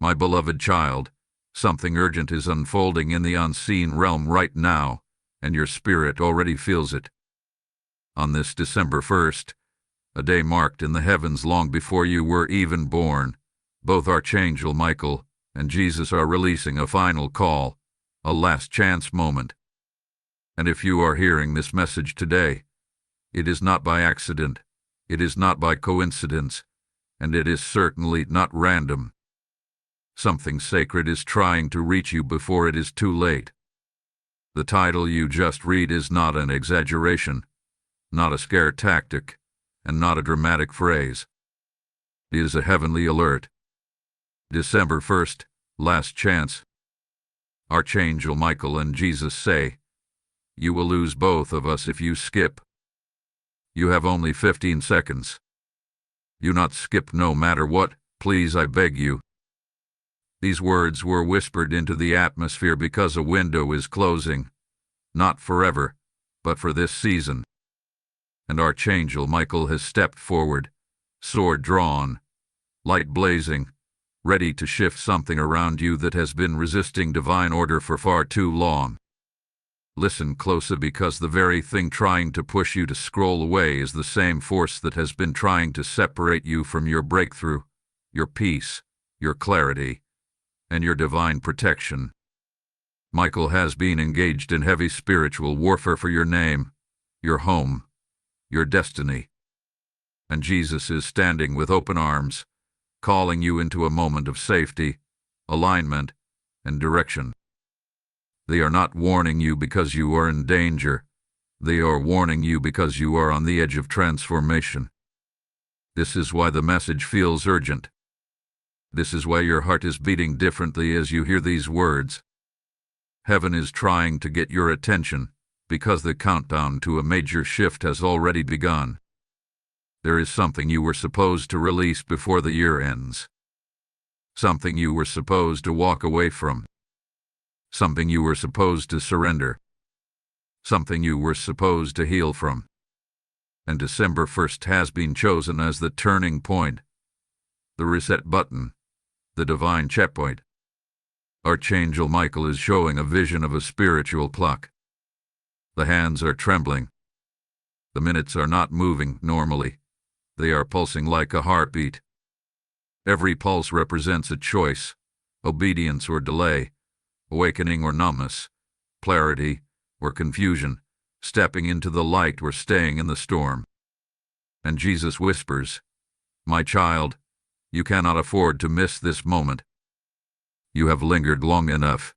My beloved child, something urgent is unfolding in the unseen realm right now, and your spirit already feels it. On this December 1st, a day marked in the heavens long before you were even born, both Archangel Michael and Jesus are releasing a final call, a last chance moment. And if you are hearing this message today, it is not by accident, it is not by coincidence, and it is certainly not random. Something sacred is trying to reach you before it is too late. The title you just read is not an exaggeration, not a scare tactic, and not a dramatic phrase. It is a heavenly alert. December 1st, last chance. Archangel Michael and Jesus say, "You will lose both of us if you skip. You have only 15 seconds. Do not skip no matter what, please, I beg you." These words were whispered into the atmosphere because a window is closing, not forever, but for this season. And Archangel Michael has stepped forward, sword drawn, light blazing, ready to shift something around you that has been resisting divine order for far too long. Listen closer, because the very thing trying to push you to scroll away is the same force that has been trying to separate you from your breakthrough, your peace, your clarity, and your divine protection. Michael has been engaged in heavy spiritual warfare for your name, your home, your destiny. And Jesus is standing with open arms, calling you into a moment of safety, alignment, and direction. They are not warning you because you are in danger. They are warning you because you are on the edge of transformation. This is why the message feels urgent. This is why your heart is beating differently as you hear these words. Heaven is trying to get your attention, because the countdown to a major shift has already begun. There is something you were supposed to release before the year ends. Something you were supposed to walk away from. Something you were supposed to surrender. Something you were supposed to heal from. And December 1st has been chosen as the turning point, the reset button, the divine checkpoint. Archangel Michael is showing a vision of a spiritual clock. The hands are trembling. The minutes are not moving normally. They are pulsing like a heartbeat. Every pulse represents a choice, obedience or delay, awakening or numbness, clarity or confusion, stepping into the light or staying in the storm. And Jesus whispers, "My child, you cannot afford to miss this moment. You have lingered long enough.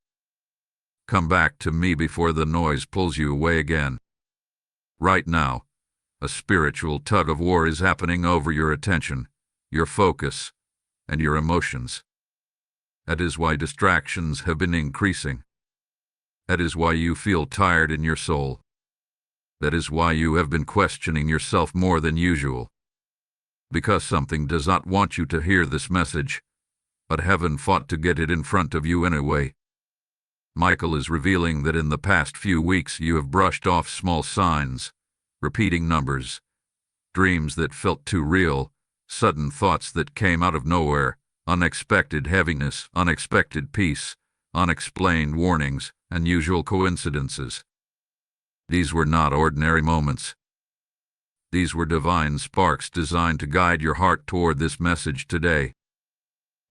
Come back to me before the noise pulls you away again." Right now, a spiritual tug-of-war is happening over your attention, your focus, and your emotions. That is why distractions have been increasing. That is why you feel tired in your soul. That is why you have been questioning yourself more than usual. Because something does not want you to hear this message, but heaven fought to get it in front of you anyway. Michael is revealing that in the past few weeks you have brushed off small signs, repeating numbers, dreams that felt too real, sudden thoughts that came out of nowhere, unexpected heaviness, unexpected peace, unexplained warnings, unusual coincidences. These were not ordinary moments. These were divine sparks designed to guide your heart toward this message today.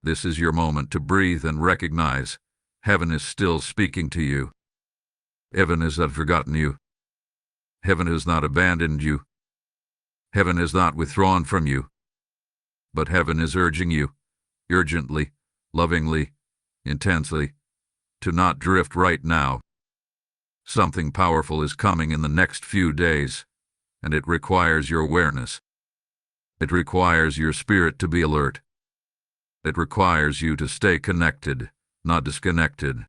This is your moment to breathe and recognize heaven is still speaking to you. Heaven has not forgotten you. Heaven has not abandoned you. Heaven has not withdrawn from you. But heaven is urging you, urgently, lovingly, intensely, to not drift right now. Something powerful is coming in the next few days, and it requires your awareness. It requires your spirit to be alert. It requires you to stay connected, not disconnected.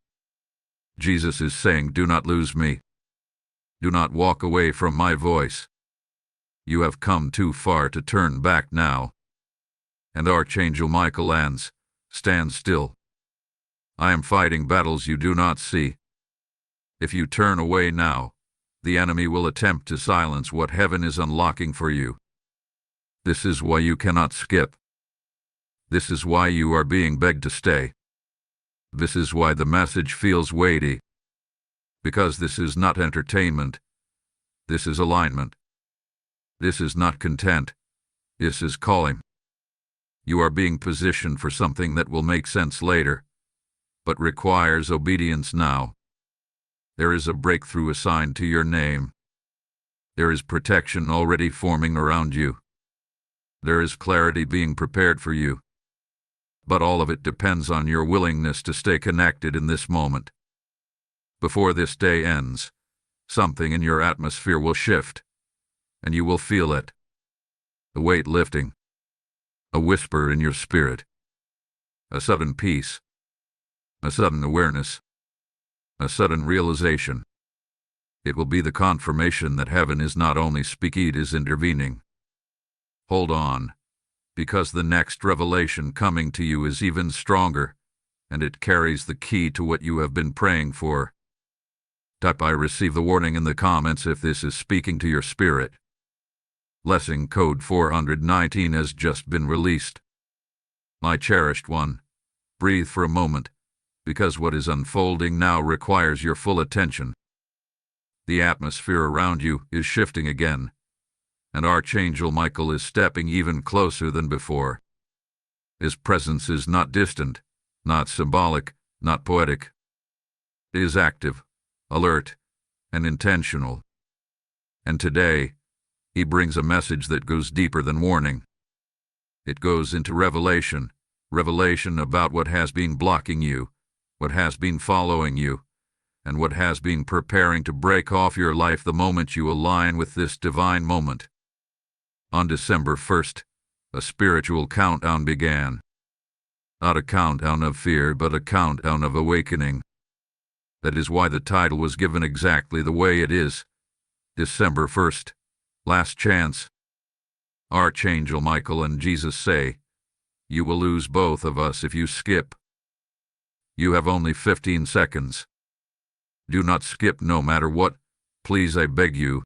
Jesus is saying, "Do not lose me. Do not walk away from my voice. You have come too far to turn back now." And Archangel Michael lands, "Stand still. I am fighting battles you do not see. If you turn away now, the enemy will attempt to silence what heaven is unlocking for you. This is why you cannot skip. This is why you are being begged to stay. This is why the message feels weighty. Because this is not entertainment. This is alignment. This is not content. This is calling. You are being positioned for something that will make sense later, but requires obedience now. There is a breakthrough assigned to your name. There is protection already forming around you. There is clarity being prepared for you. But all of it depends on your willingness to stay connected in this moment. Before this day ends, something in your atmosphere will shift, and you will feel it. A weight lifting. A whisper in your spirit. A sudden peace. A sudden awareness. A sudden realization. It will be the confirmation that heaven is not only speaking, it is intervening. Hold on, because the next revelation coming to you is even stronger, and it carries the key to what you have been praying for. Type "I receive the warning" in the comments if this is speaking to your spirit. Blessing code 419 has just been released. My cherished one, breathe for a moment, because what is unfolding now requires your full attention. The atmosphere around you is shifting again, and Archangel Michael is stepping even closer than before. His presence is not distant, not symbolic, not poetic. It is active, alert, and intentional. And today, he brings a message that goes deeper than warning. It goes into revelation about what has been blocking you, what has been following you, and what has been preparing to break off your life the moment you align with this divine moment. On December 1st, a spiritual countdown began. Not a countdown of fear, but a countdown of awakening. That is why the title was given exactly the way it is. December 1st, last chance. Archangel Michael and Jesus say, "You will lose both of us if you skip." You have only 15 seconds. Do not skip no matter what, please, I beg you.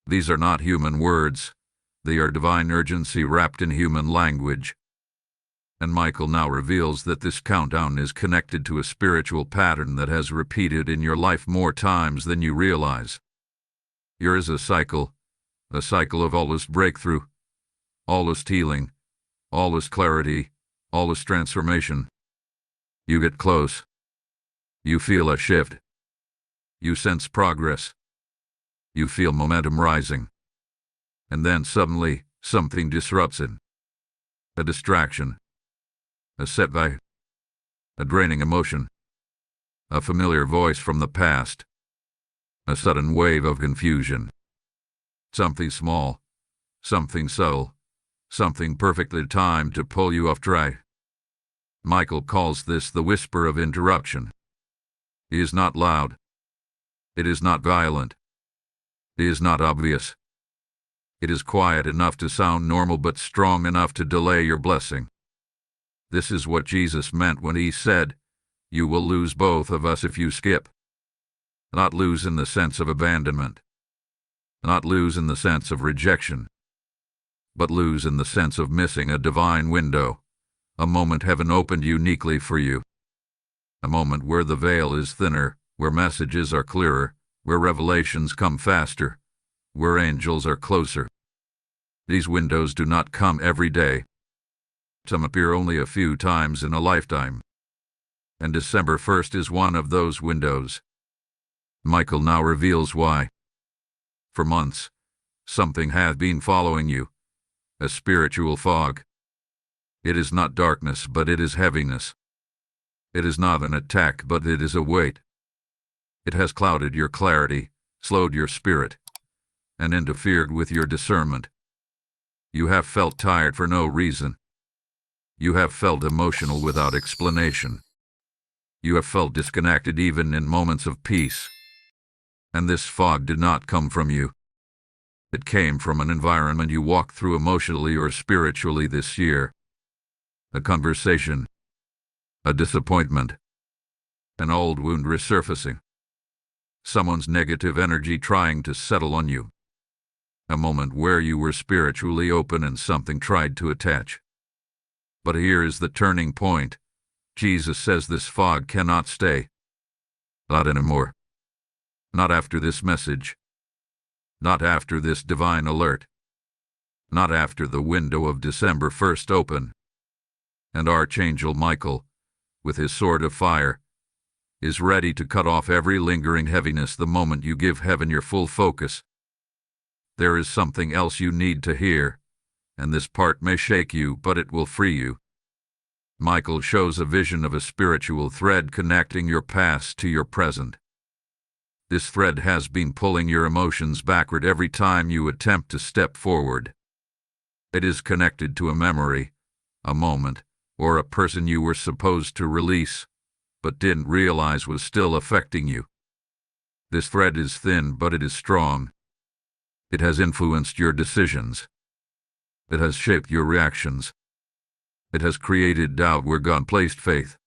These are not human words. They are divine urgency wrapped in human language. And Michael now reveals that this countdown is connected to a spiritual pattern that has repeated in your life more times than you realize. Here is a cycle of always breakthrough, always healing, always clarity, always transformation. You get close. You feel a shift. You sense progress. You feel momentum rising. And then suddenly, something disrupts it. A distraction. A setback. A draining emotion. A familiar voice from the past. A sudden wave of confusion. Something small. Something subtle. Something perfectly timed to pull you off track. Michael calls this the whisper of interruption. It is not loud. It is not violent. It is not obvious. It is quiet enough to sound normal but strong enough to delay your blessing. This is what Jesus meant when he said, "You will lose both of us if you skip." Not lose in the sense of abandonment. Not lose in the sense of rejection. But lose in the sense of missing a divine window, a moment heaven opened uniquely for you. A moment where the veil is thinner, where messages are clearer, where revelations come faster, where angels are closer. These windows do not come every day. Some appear only a few times in a lifetime. And December 1st is one of those windows. Michael now reveals why. For months, something has been following you, a spiritual fog. It is not darkness, but it is heaviness. It is not an attack, but it is a weight. It has clouded your clarity, slowed your spirit, and interfered with your discernment. You have felt tired for no reason. You have felt emotional without explanation. You have felt disconnected even in moments of peace. And this fog did not come from you. It came from an environment you walked through emotionally or spiritually this year. A conversation. A disappointment. An old wound resurfacing. Someone's negative energy trying to settle on you. A moment where you were spiritually open and something tried to attach. But here is the turning point. Jesus says this fog cannot stay. Not anymore. Not after this message. Not after this divine alert. Not after the window of December 1st open. And Archangel Michael, with his sword of fire, is ready to cut off every lingering heaviness the moment you give heaven your full focus. There is something else you need to hear, and this part may shake you, but it will free you. Michael shows a vision of a spiritual thread connecting your past to your present. This thread has been pulling your emotions backward every time you attempt to step forward. It is connected to a memory, a moment, or a person you were supposed to release, but didn't realize was still affecting you. This thread is thin, but it is strong. It has influenced your decisions. It has shaped your reactions. It has created doubt where God placed faith.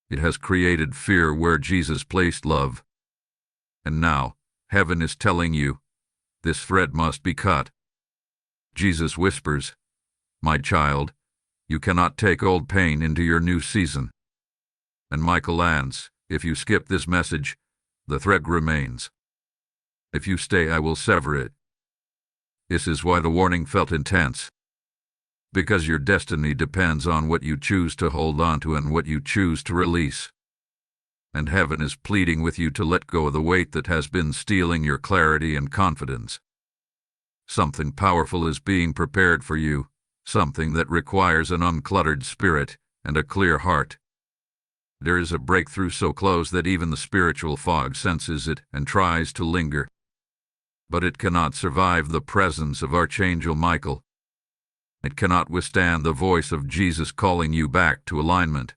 It has created fear where Jesus placed love. And now, heaven is telling you, this thread must be cut. Jesus whispers, "My child, you cannot take old pain into your new season." And Michael adds, "If you skip this message, the thread remains. If you stay, I will sever it." This is why the warning felt intense. Because your destiny depends on what you choose to hold on to and what you choose to release. And heaven is pleading with you to let go of the weight that has been stealing your clarity and confidence. Something powerful is being prepared for you, something that requires an uncluttered spirit and a clear heart. There is a breakthrough so close that even the spiritual fog senses it and tries to linger. But it cannot survive the presence of Archangel Michael. It cannot withstand the voice of Jesus calling you back to alignment.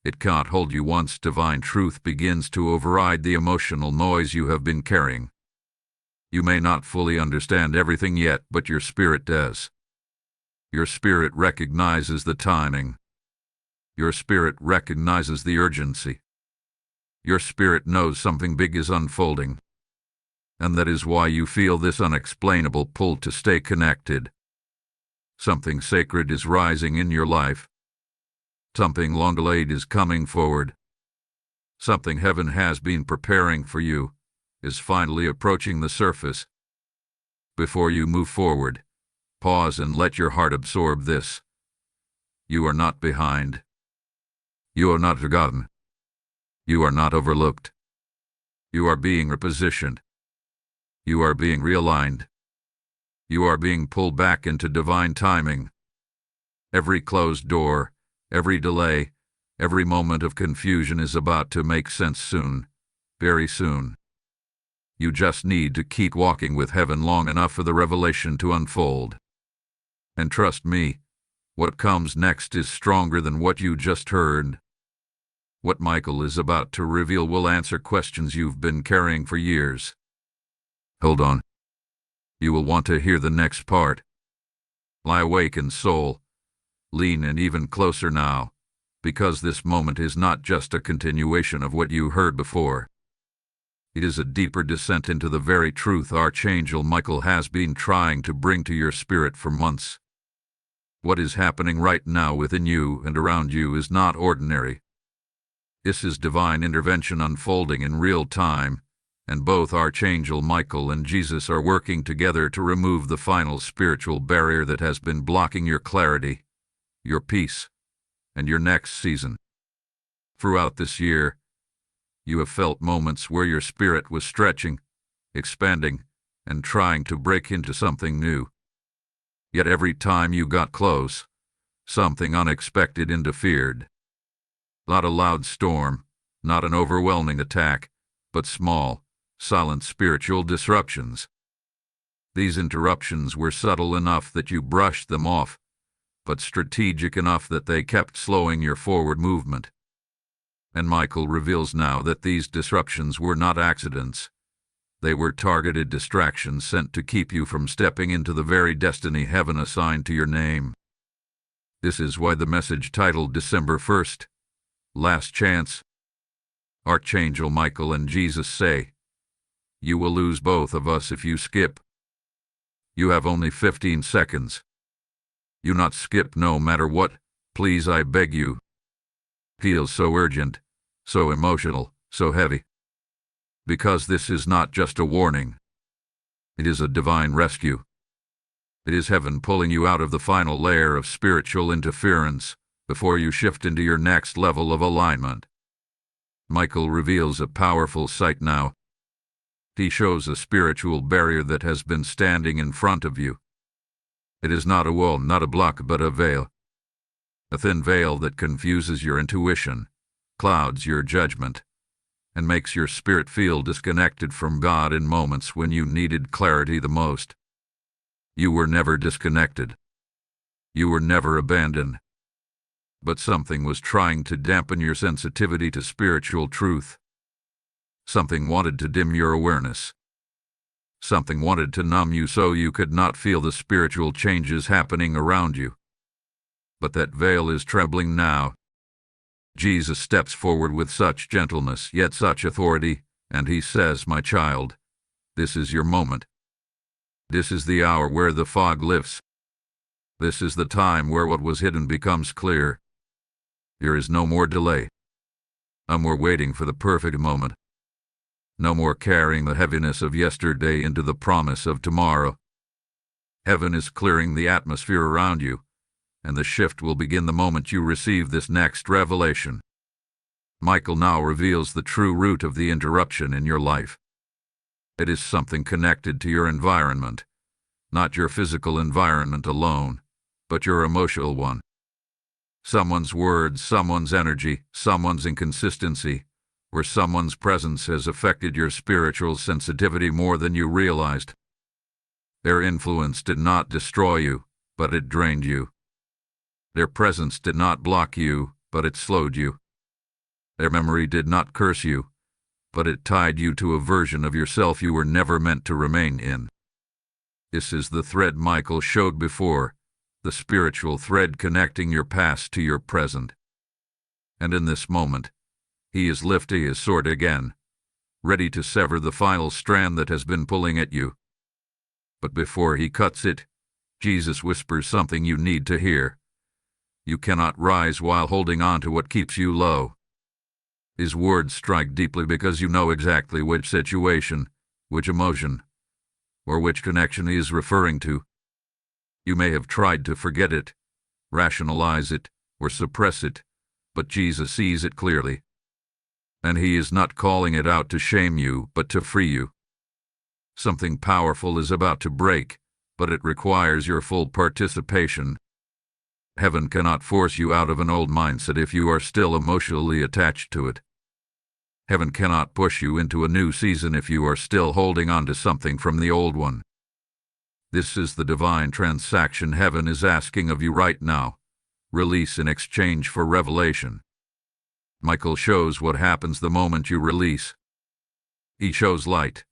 It cannot hold you once divine truth begins to override the emotional noise you have been carrying. You may not fully understand everything yet, but your spirit does. Your spirit recognizes the timing. Your spirit recognizes the urgency. Your spirit knows something big is unfolding. And that is why you feel this unexplainable pull to stay connected. Something sacred is rising in your life. Something long delayed is coming forward. Something heaven has been preparing for you is finally approaching the surface. Before you move forward, pause and let your heart absorb this. You are not behind. You are not forgotten. You are not overlooked. You are being repositioned. You are being realigned. You are being pulled back into divine timing. Every closed door, every delay, every moment of confusion is about to make sense soon, very soon. You just need to keep walking with heaven long enough for the revelation to unfold. And trust me, what comes next is stronger than what you just heard. What Michael is about to reveal will answer questions you've been carrying for years. Hold on. You will want to hear the next part. Lie awake in soul. Lean in even closer now, because this moment is not just a continuation of what you heard before. It is a deeper descent into the very truth Archangel Michael has been trying to bring to your spirit for months. What is happening right now within you and around you is not ordinary. This is divine intervention unfolding in real time, and both Archangel Michael and Jesus are working together to remove the final spiritual barrier that has been blocking your clarity, your peace, and your next season. Throughout this year, you have felt moments where your spirit was stretching, expanding, and trying to break into something new. Yet every time you got close, something unexpected interfered. Not a loud storm, not an overwhelming attack, but small, silent spiritual disruptions. These interruptions were subtle enough that you brushed them off, but strategic enough that they kept slowing your forward movement. And Michael reveals now that these disruptions were not accidents. They were targeted distractions sent to keep you from stepping into the very destiny heaven assigned to your name. This is why the message titled December 1st, Last Chance. Archangel Michael and Jesus say, "You will lose both of us if you skip. You have only 15 seconds. You not skip no matter what, please I beg you." feels so urgent, so emotional, so heavy. Because this is not just a warning. It is a divine rescue. It is heaven pulling you out of the final layer of spiritual interference before you shift into your next level of alignment. Michael reveals a powerful sight now. He shows a spiritual barrier that has been standing in front of you. It is not a wall, not a block, but a veil. A thin veil that confuses your intuition, clouds your judgment, and makes your spirit feel disconnected from God in moments when you needed clarity the most. You were never disconnected. You were never abandoned. But something was trying to dampen your sensitivity to spiritual truth. Something wanted to dim your awareness. Something wanted to numb you so you could not feel the spiritual changes happening around you. But that veil is trembling now. Jesus steps forward with such gentleness, yet such authority, and he says, "My child, this is your moment. This is the hour where the fog lifts. This is the time where what was hidden becomes clear. There is no more delay. No more waiting for the perfect moment. No more carrying the heaviness of yesterday into the promise of tomorrow. Heaven is clearing the atmosphere around you, and the shift will begin the moment you receive this next revelation." Michael now reveals the true root of the interruption in your life. It is something connected to your environment, not your physical environment alone, but your emotional one. Someone's words, someone's energy, someone's inconsistency, or someone's presence has affected your spiritual sensitivity more than you realized. Their influence did not destroy you, but it drained you. Their presence did not block you, but it slowed you. Their memory did not curse you, but it tied you to a version of yourself you were never meant to remain in. This is the thread Michael showed before, the spiritual thread connecting your past to your present. And in this moment, he is lifting his sword again, ready to sever the final strand that has been pulling at you. But before he cuts it, Jesus whispers something you need to hear. You cannot rise while holding on to what keeps you low. His words strike deeply because you know exactly which situation, which emotion, or which connection he is referring to. You may have tried to forget it, rationalize it, or suppress it, but Jesus sees it clearly. And he is not calling it out to shame you, but to free you. Something powerful is about to break, but it requires your full participation. Heaven cannot force you out of an old mindset if you are still emotionally attached to it. Heaven cannot push you into a new season if you are still holding on to something from the old one. This is the divine transaction heaven is asking of you right now. Release in exchange for revelation. Michael shows what happens the moment you release. He shows light,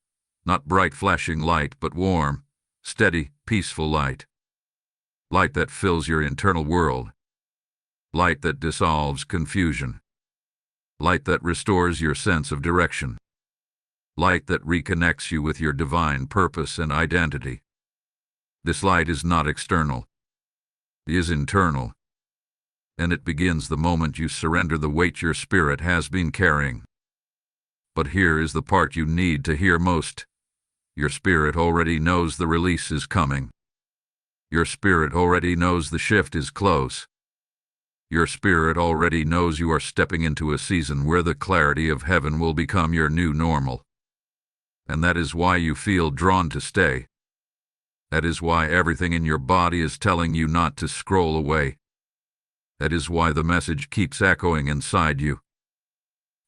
not bright flashing light, but warm, steady, peaceful light. Light that fills your internal world. Light that dissolves confusion. Light that restores your sense of direction. Light that reconnects you with your divine purpose and identity. This light is not external. It is internal. And it begins the moment you surrender the weight your spirit has been carrying. But here is the part you need to hear most. Your spirit already knows the release is coming. Your spirit already knows the shift is close. Your spirit already knows you are stepping into a season where the clarity of heaven will become your new normal. And that is why you feel drawn to stay. That is why everything in your body is telling you not to scroll away. That is why the message keeps echoing inside you.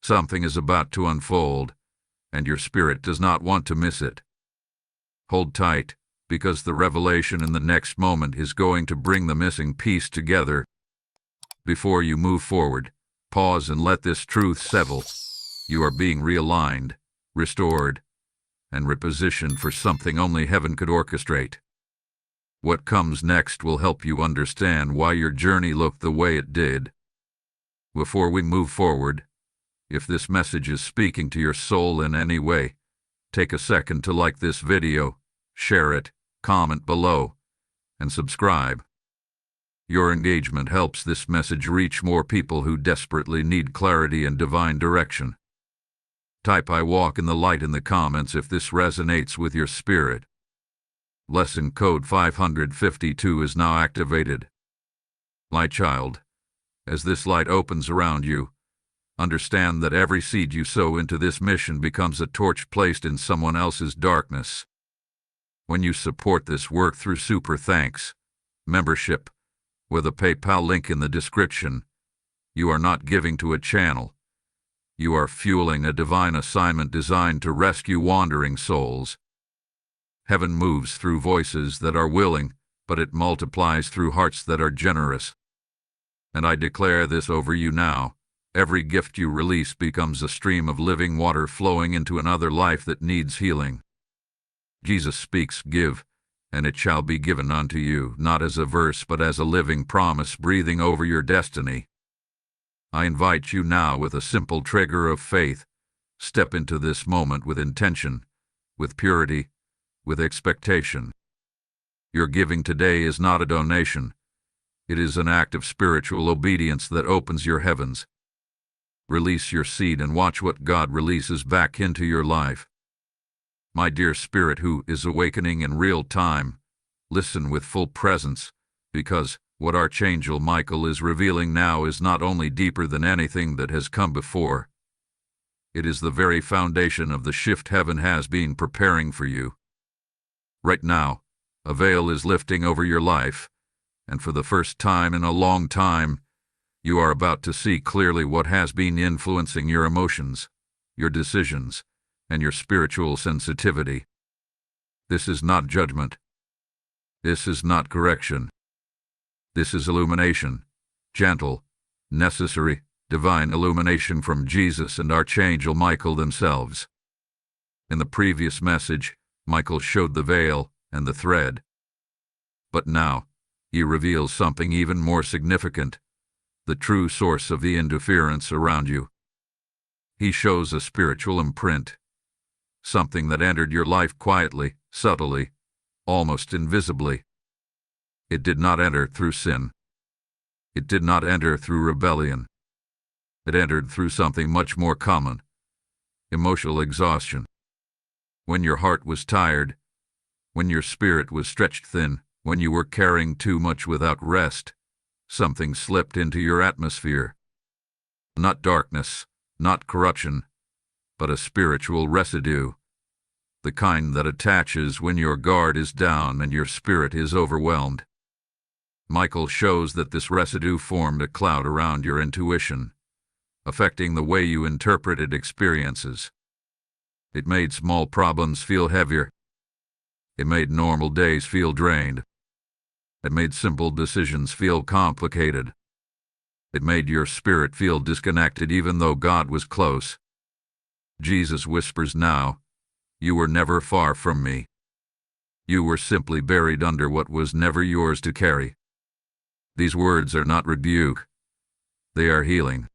Something is about to unfold, and your spirit does not want to miss it. Hold tight, because the revelation in the next moment is going to bring the missing piece together. Before you move forward, pause and let this truth settle. You are being realigned, restored, and repositioned for something only heaven could orchestrate. What comes next will help you understand why your journey looked the way it did. Before we move forward, if this message is speaking to your soul in any way, take a second to like this video, share it, comment below, and subscribe. Your engagement helps this message reach more people who desperately need clarity and divine direction. Type "I walk in the light" in the comments if this resonates with your spirit. Lesson code 552 is now activated. My child, as this light opens around you, understand that every seed you sow into this mission becomes a torch placed in someone else's darkness. When you support this work through Super Thanks membership, with a PayPal link in the description, you are not giving to a channel. You are fueling a divine assignment designed to rescue wandering souls. Heaven moves through voices that are willing, but it multiplies through hearts that are generous. And I declare this over you now. Every gift you release becomes a stream of living water flowing into another life that needs healing. Jesus speaks, "Give, and it shall be given unto you," not as a verse but as a living promise breathing over your destiny. I invite you now with a simple trigger of faith. Step into this moment with intention, with purity, with expectation. Your giving today is not a donation. It is an act of spiritual obedience that opens your heavens. Release your seed and watch what God releases back into your life. My dear spirit who is awakening in real time, listen with full presence, because what Archangel Michael is revealing now is not only deeper than anything that has come before. It is the very foundation of the shift heaven has been preparing for you. Right now, a veil is lifting over your life, and for the first time in a long time, you are about to see clearly what has been influencing your emotions, your decisions, and your spiritual sensitivity. This is not judgment. This is not correction. This is illumination, gentle, necessary, divine illumination from Jesus and Archangel Michael themselves. In the previous message, Michael showed the veil and the thread. But now, he reveals something even more significant, the true source of the interference around you. He shows a spiritual imprint, something that entered your life quietly, subtly, almost invisibly. It did not enter through sin. It did not enter through rebellion. It entered through something much more common: emotional exhaustion. When your heart was tired, when your spirit was stretched thin, when you were carrying too much without rest, something slipped into your atmosphere. Not darkness, not corruption, but a spiritual residue, the kind that attaches when your guard is down and your spirit is overwhelmed. Michael shows that this residue formed a cloud around your intuition, affecting the way you interpreted experiences. It made small problems feel heavier. It made normal days feel drained. It made simple decisions feel complicated. It made your spirit feel disconnected even though God was close. Jesus whispers now, "You were never far from me. You were simply buried under what was never yours to carry." These words are not rebuke. They are healing.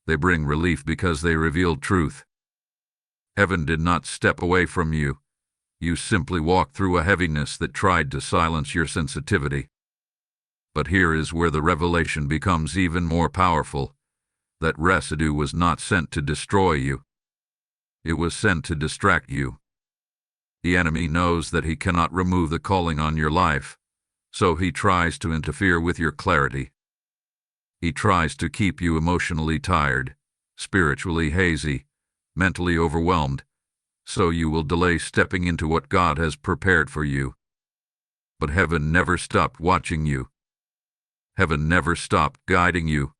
They bring relief because they reveal truth. Heaven did not step away from you. You simply walked through a heaviness that tried to silence your sensitivity. But here is where the revelation becomes even more powerful. That residue was not sent to destroy you. It was sent to distract you. The enemy knows that he cannot remove the calling on your life, so he tries to interfere with your clarity. He tries to keep you emotionally tired, spiritually hazy, mentally overwhelmed, so you will delay stepping into what God has prepared for you. But heaven never stopped watching you. Heaven never stopped guiding you.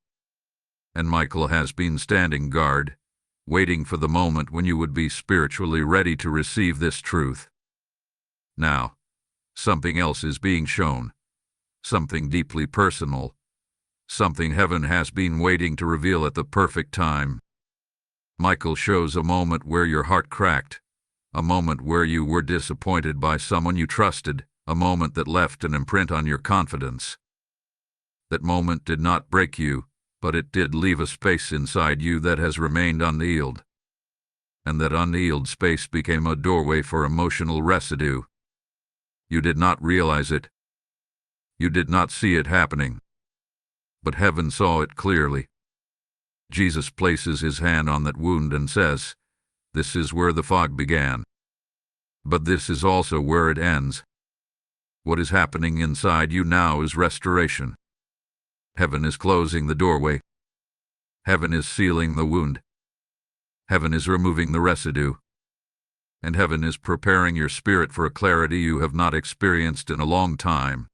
And Michael has been standing guard, waiting for the moment when you would be spiritually ready to receive this truth. Now, something else is being shown, something deeply personal, something heaven has been waiting to reveal at the perfect time. Michael shows a moment where your heart cracked, a moment where you were disappointed by someone you trusted, a moment that left an imprint on your confidence. That moment did not break you, but it did leave a space inside you that has remained unhealed. And that unhealed space became a doorway for emotional residue. You did not realize it. You did not see it happening, but heaven saw it clearly. Jesus places his hand on that wound and says, "This is where the fog began. But this is also where it ends." What is happening inside you now is restoration. Heaven is closing the doorway. Heaven is sealing the wound. Heaven is removing the residue. And heaven is preparing your spirit for a clarity you have not experienced in a long time.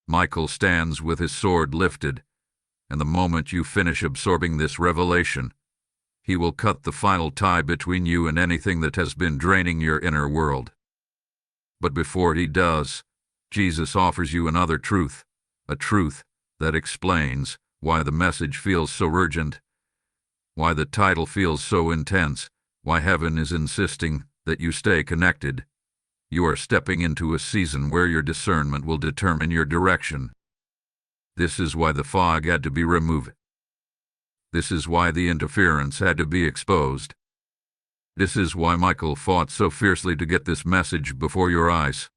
Michael stands with his sword lifted, and the moment you finish absorbing this revelation, he will cut the final tie between you and anything that has been draining your inner world. But before he does, Jesus offers you another truth, a truth that explains why the message feels so urgent, why the title feels so intense, why heaven is insisting that you stay connected. You are stepping into a season where your discernment will determine your direction. This is why the fog had to be removed. This is why the interference had to be exposed. This is why Michael fought so fiercely to get this message before your eyes.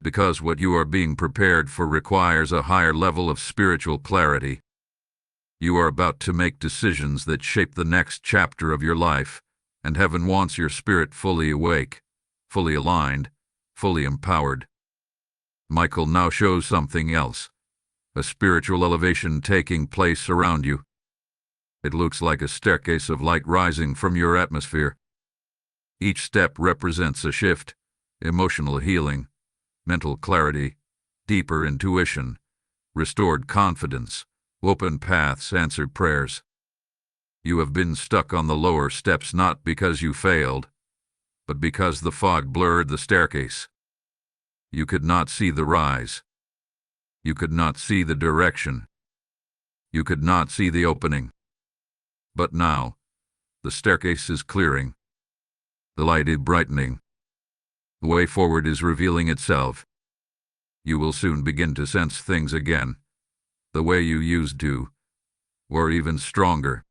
Because what you are being prepared for requires a higher level of spiritual clarity. You are about to make decisions that shape the next chapter of your life, and heaven wants your spirit fully awake, fully aligned, fully empowered. Michael now shows something else, a spiritual elevation taking place around you. It looks like a staircase of light rising from your atmosphere. Each step represents a shift, emotional healing, mental clarity, deeper intuition, restored confidence, open paths, answered prayers. You have been stuck on the lower steps not because you failed, but because the fog blurred the staircase. You could not see the rise. You could not see the direction. You could not see the opening. But now, the staircase is clearing. The light is brightening. The way forward is revealing itself. You will soon begin to sense things again, the way you used to, or even stronger.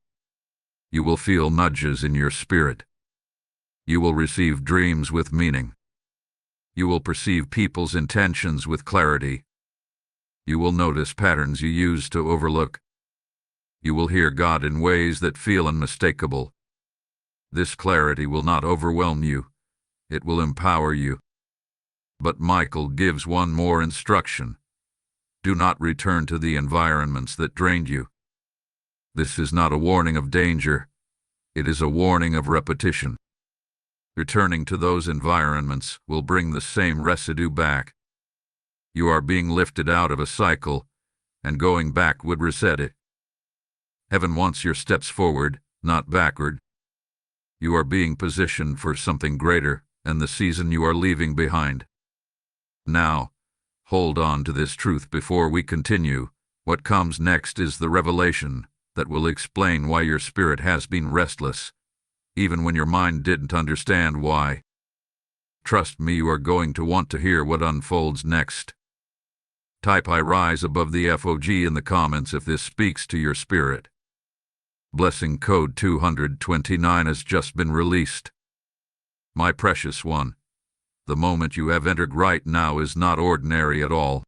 You will feel nudges in your spirit. You will receive dreams with meaning. You will perceive people's intentions with clarity. You will notice patterns you used to overlook. You will hear God in ways that feel unmistakable. This clarity will not overwhelm you. It will empower you. But Michael gives one more instruction. Do not return to the environments that drained you. This is not a warning of danger. It is a warning of repetition. Returning to those environments will bring the same residue back. You are being lifted out of a cycle, and going back would reset it. Heaven wants your steps forward, not backward. You are being positioned for something greater than the season you are leaving behind. Now, hold on to this truth before we continue. What comes next is the revelation that will explain why your spirit has been restless, even when your mind didn't understand why. Trust me, you are going to want to hear what unfolds next. Type "I rise" above the FOG in the comments if this speaks to your spirit. Blessing code 229 has just been released. My precious one, the moment you have entered right now is not ordinary at all.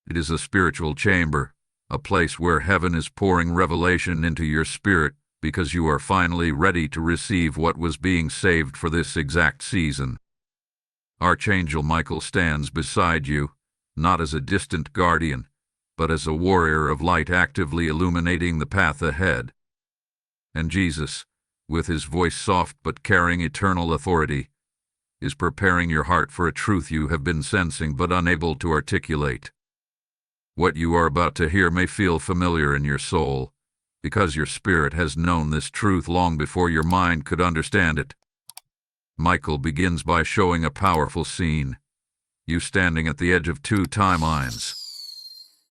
It is a spiritual chamber, a place where heaven is pouring revelation into your spirit because you are finally ready to receive what was being saved for this exact season. Archangel Michael stands beside you, not as a distant guardian, but as a warrior of light actively illuminating the path ahead. And Jesus, with his voice soft but carrying eternal authority, is preparing your heart for a truth you have been sensing but unable to articulate. What you are about to hear may feel familiar in your soul, because your spirit has known this truth long before your mind could understand it. Michael begins by showing a powerful scene, you standing at the edge of two timelines.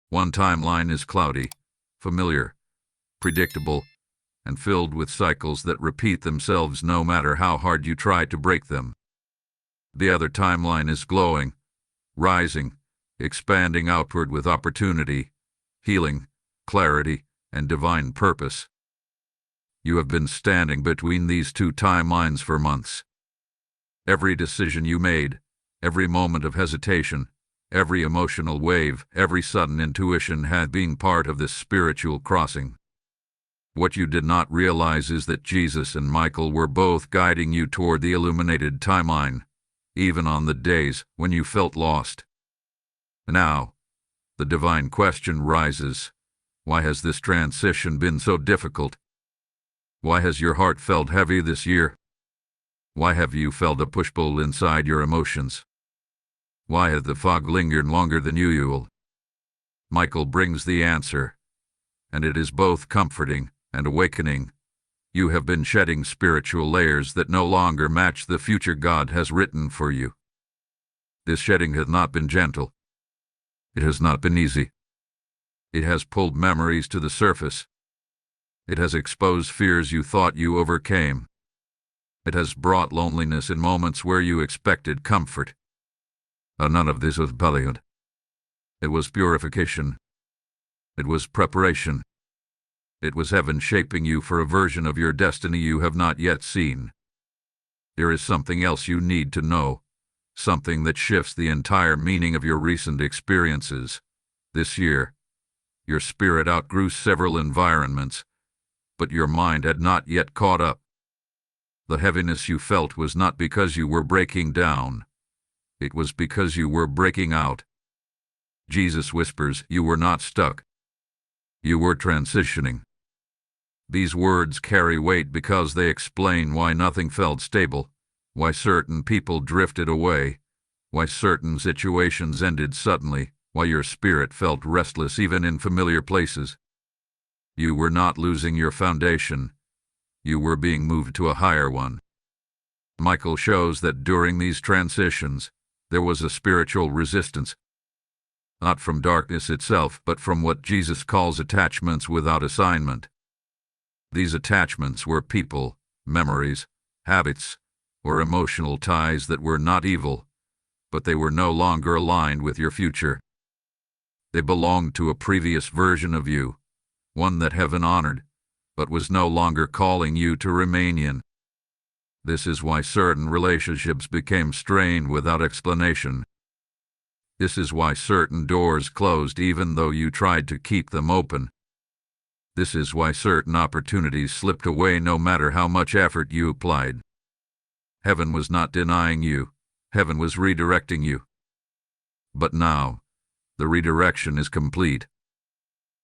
One timeline is cloudy, familiar, predictable, and filled with cycles that repeat themselves no matter how hard you try to break them. The other timeline is glowing, rising, expanding outward with opportunity, healing, clarity, and divine purpose. You have been standing between these two timelines for months. Every decision you made, every moment of hesitation, every emotional wave, every sudden intuition had been part of this spiritual crossing. What you did not realize is that Jesus and Michael were both guiding you toward the illuminated timeline, even on the days when you felt lost. Now, the divine question rises: why has this transition been so difficult? Why has your heart felt heavy this year? Why have you felt a push-pull inside your emotions? Why has the fog lingered longer than usual? Michael brings the answer, and it is both comforting and awakening. You have been shedding spiritual layers that no longer match the future God has written for you. This shedding has not been gentle. It has not been easy. It has pulled memories to the surface. It has exposed fears you thought you overcame. It has brought loneliness in moments where you expected comfort. None of this was Bollywood. It was purification. It was preparation. It was heaven shaping you for a version of your destiny you have not yet seen. There is something else you need to know, something that shifts the entire meaning of your recent experiences. This year, your spirit outgrew several environments, but your mind had not yet caught up. The heaviness you felt was not because you were breaking down. It was because you were breaking out. Jesus whispers, you were not stuck. You were transitioning. These words carry weight because they explain why nothing felt stable, why certain people drifted away, why certain situations ended suddenly, why your spirit felt restless even in familiar places. You were not losing your foundation. You were being moved to a higher one. Michael shows that during these transitions, there was a spiritual resistance. Not from darkness itself, but from what Jesus calls attachments without assignment. These attachments were people, memories, habits, or emotional ties that were not evil, but they were no longer aligned with your future. They belonged to a previous version of you, one that heaven honored, but was no longer calling you to remain in. This is why certain relationships became strained without explanation. This is why certain doors closed even though you tried to keep them open. This is why certain opportunities slipped away no matter how much effort you applied. Heaven was not denying you. Heaven was redirecting you. But now, the redirection is complete.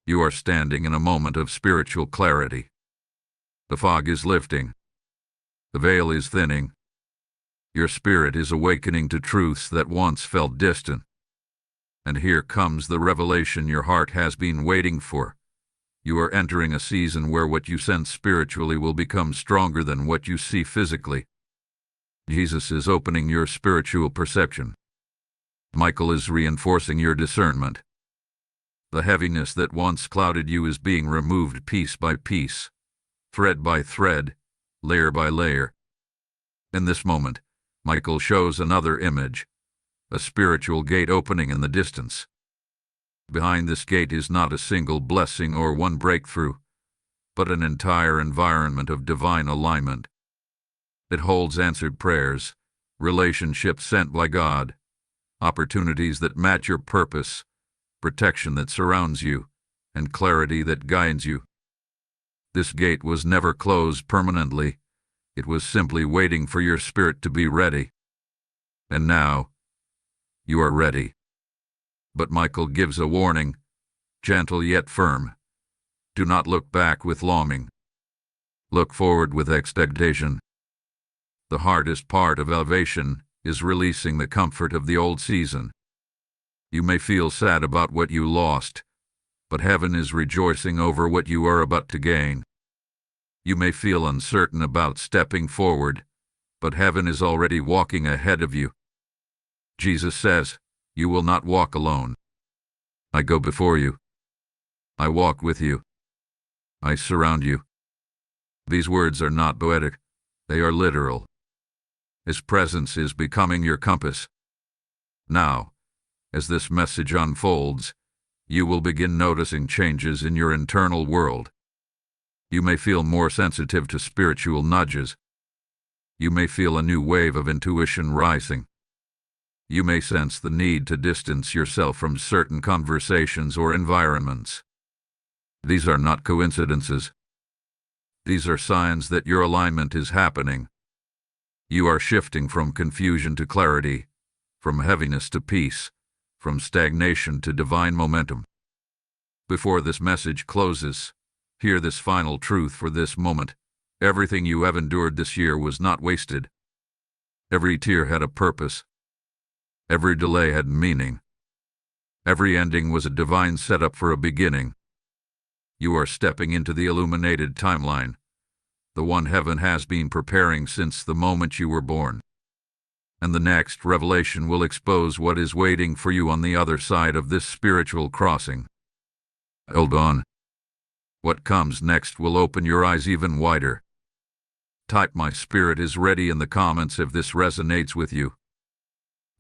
You are standing in a moment of spiritual clarity. The fog is lifting. The veil is thinning. Your spirit is awakening to truths that once felt distant. And here comes the revelation your heart has been waiting for. You are entering a season where what you sense spiritually will become stronger than what you see physically. Jesus is opening your spiritual perception. Michael is reinforcing your discernment. The heaviness that once clouded you is being removed piece by piece, thread by thread, layer by layer. In this moment, Michael shows another image, a spiritual gate opening in the distance. Behind this gate is not a single blessing or one breakthrough, but an entire environment of divine alignment. It holds answered prayers, relationships sent by God, opportunities that match your purpose, protection that surrounds you, and clarity that guides you. This gate was never closed permanently. It was simply waiting for your spirit to be ready. And now, you are ready. But Michael gives a warning, gentle yet firm. Do not look back with longing. Look forward with expectation. The hardest part of elevation is releasing the comfort of the old season. You may feel sad about what you lost, but heaven is rejoicing over what you are about to gain. You may feel uncertain about stepping forward, but heaven is already walking ahead of you. Jesus says, you will not walk alone. I go before you. I walk with you. I surround you. These words are not poetic. They are literal. His presence is becoming your compass. Now, as this message unfolds, you will begin noticing changes in your internal world. You may feel more sensitive to spiritual nudges. You may feel a new wave of intuition rising. You may sense the need to distance yourself from certain conversations or environments. These are not coincidences. These are signs that your alignment is happening. You are shifting from confusion to clarity, from heaviness to peace, from stagnation to divine momentum. Before this message closes, hear this final truth for this moment. Everything you have endured this year was not wasted. Every tear had a purpose. Every delay had meaning. Every ending was a divine setup for a beginning. You are stepping into the illuminated timeline, the one heaven has been preparing since the moment you were born. And the next revelation will expose what is waiting for you on the other side of this spiritual crossing. Hold on. What comes next will open your eyes even wider. Type "My spirit is ready" in the comments if this resonates with you.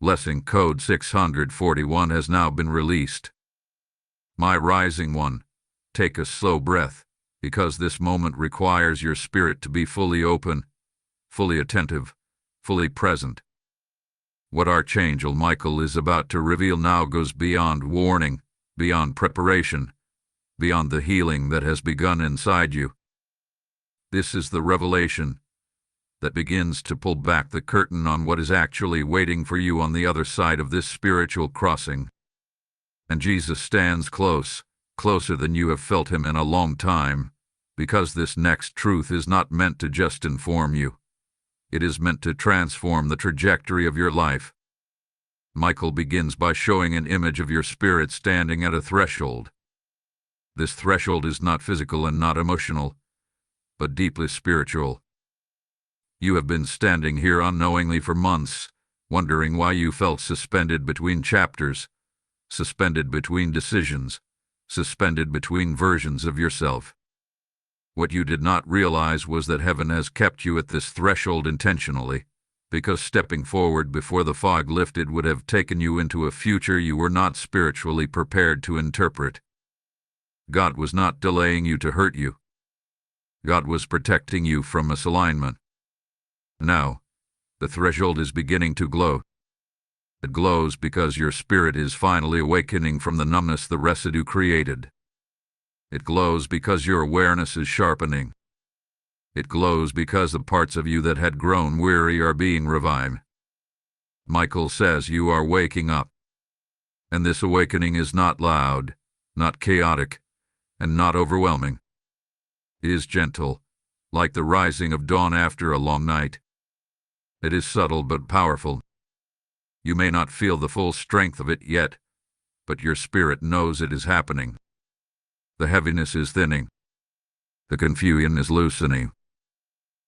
Blessing code 641 has now been released. My rising one, take a slow breath, because this moment requires your spirit to be fully open, fully attentive, fully present. What Archangel Michael is about to reveal now goes beyond warning, beyond preparation, beyond the healing that has begun inside you. This is the revelation that begins to pull back the curtain on what is actually waiting for you on the other side of this spiritual crossing. And Jesus stands close, closer than you have felt him in a long time, because this next truth is not meant to just inform you. It is meant to transform the trajectory of your life. Michael begins by showing an image of your spirit standing at a threshold. This threshold is not physical and not emotional, but deeply spiritual. You have been standing here unknowingly for months, wondering why you felt suspended between chapters, suspended between decisions, suspended between versions of yourself. What you did not realize was that heaven has kept you at this threshold intentionally, because stepping forward before the fog lifted would have taken you into a future you were not spiritually prepared to interpret. God was not delaying you to hurt you. God was protecting you from misalignment. Now, the threshold is beginning to glow. It glows because your spirit is finally awakening from the numbness the residue created. It glows because your awareness is sharpening. It glows because the parts of you that had grown weary are being revived. Michael says you are waking up. And this awakening is not loud, not chaotic, and not overwhelming. It is gentle, like the rising of dawn after a long night. It is subtle but powerful. You may not feel the full strength of it yet, but your spirit knows it is happening. The heaviness is thinning. The confusion is loosening.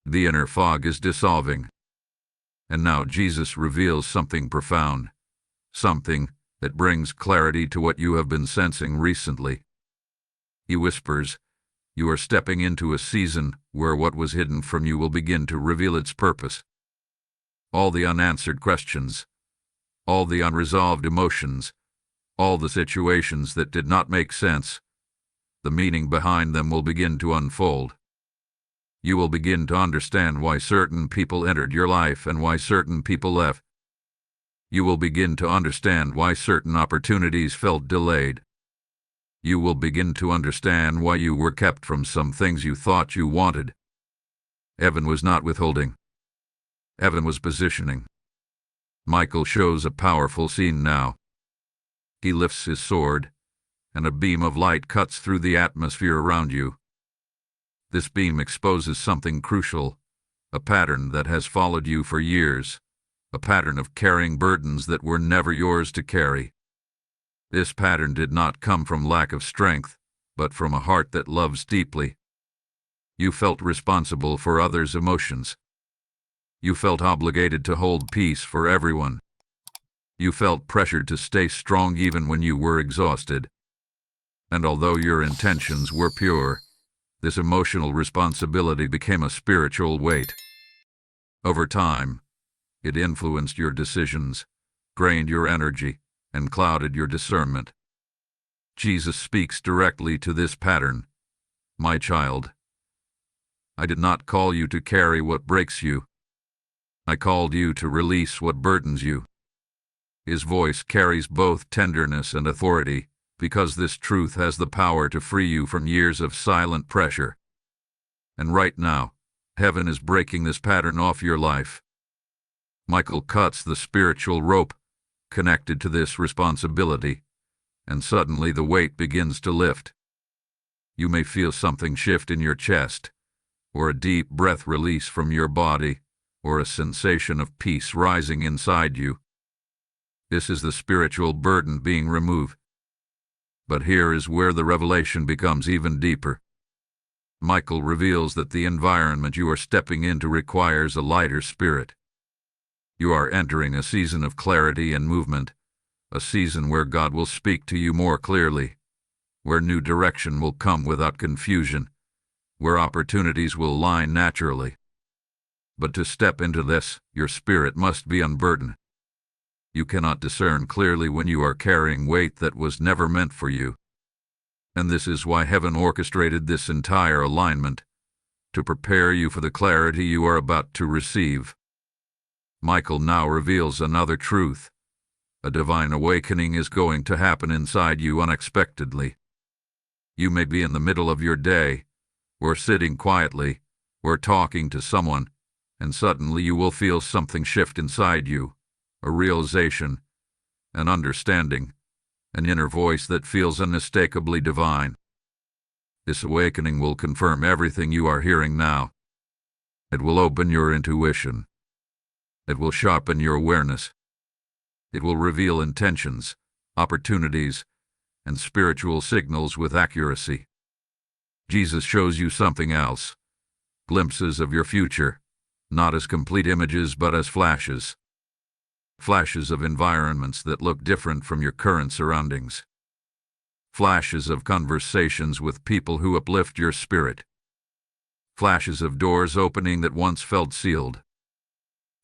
The inner fog is dissolving. And now Jesus reveals something profound, something that brings clarity to what you have been sensing recently. He whispers, you are stepping into a season where what was hidden from you will begin to reveal its purpose. All the unanswered questions, all the unresolved emotions, all the situations that did not make sense, the meaning behind them will begin to unfold. You will begin to understand why certain people entered your life and why certain people left. You will begin to understand why certain opportunities felt delayed. You will begin to understand why you were kept from some things you thought you wanted. Heaven was not withholding. Heaven was positioning. Michael shows a powerful scene now. He lifts his sword, and a beam of light cuts through the atmosphere around you. This beam exposes something crucial, a pattern that has followed you for years, a pattern of carrying burdens that were never yours to carry. This pattern did not come from lack of strength, but from a heart that loves deeply. You felt responsible for others' emotions. You felt obligated to hold peace for everyone. You felt pressured to stay strong even when you were exhausted. And although your intentions were pure, this emotional responsibility became a spiritual weight. Over time, it influenced your decisions, drained your energy, and clouded your discernment. Jesus speaks directly to this pattern. My child, I did not call you to carry what breaks you. I called you to release what burdens you. His voice carries both tenderness and authority, because this truth has the power to free you from years of silent pressure. And right now, heaven is breaking this pattern off your life. Michael cuts the spiritual rope connected to this responsibility, and suddenly the weight begins to lift. You may feel something shift in your chest, or a deep breath release from your body, or a sensation of peace rising inside you. This is the spiritual burden being removed. But here is where the revelation becomes even deeper. Michael reveals that the environment you are stepping into requires a lighter spirit. You are entering a season of clarity and movement, a season where God will speak to you more clearly, where new direction will come without confusion, where opportunities will line naturally. But to step into this, your spirit must be unburdened. You cannot discern clearly when you are carrying weight that was never meant for you. And this is why heaven orchestrated this entire alignment, to prepare you for the clarity you are about to receive. Michael now reveals another truth. A divine awakening is going to happen inside you unexpectedly. You may be in the middle of your day, or sitting quietly, or talking to someone, and suddenly you will feel something shift inside you, a realization, an understanding, an inner voice that feels unmistakably divine. This awakening will confirm everything you are hearing now. It will open your intuition. It will sharpen your awareness. It will reveal intentions, opportunities, and spiritual signals with accuracy. Jesus shows you something else, glimpses of your future, not as complete images but as flashes. Flashes of environments that look different from your current surroundings. Flashes of conversations with people who uplift your spirit. Flashes of doors opening that once felt sealed.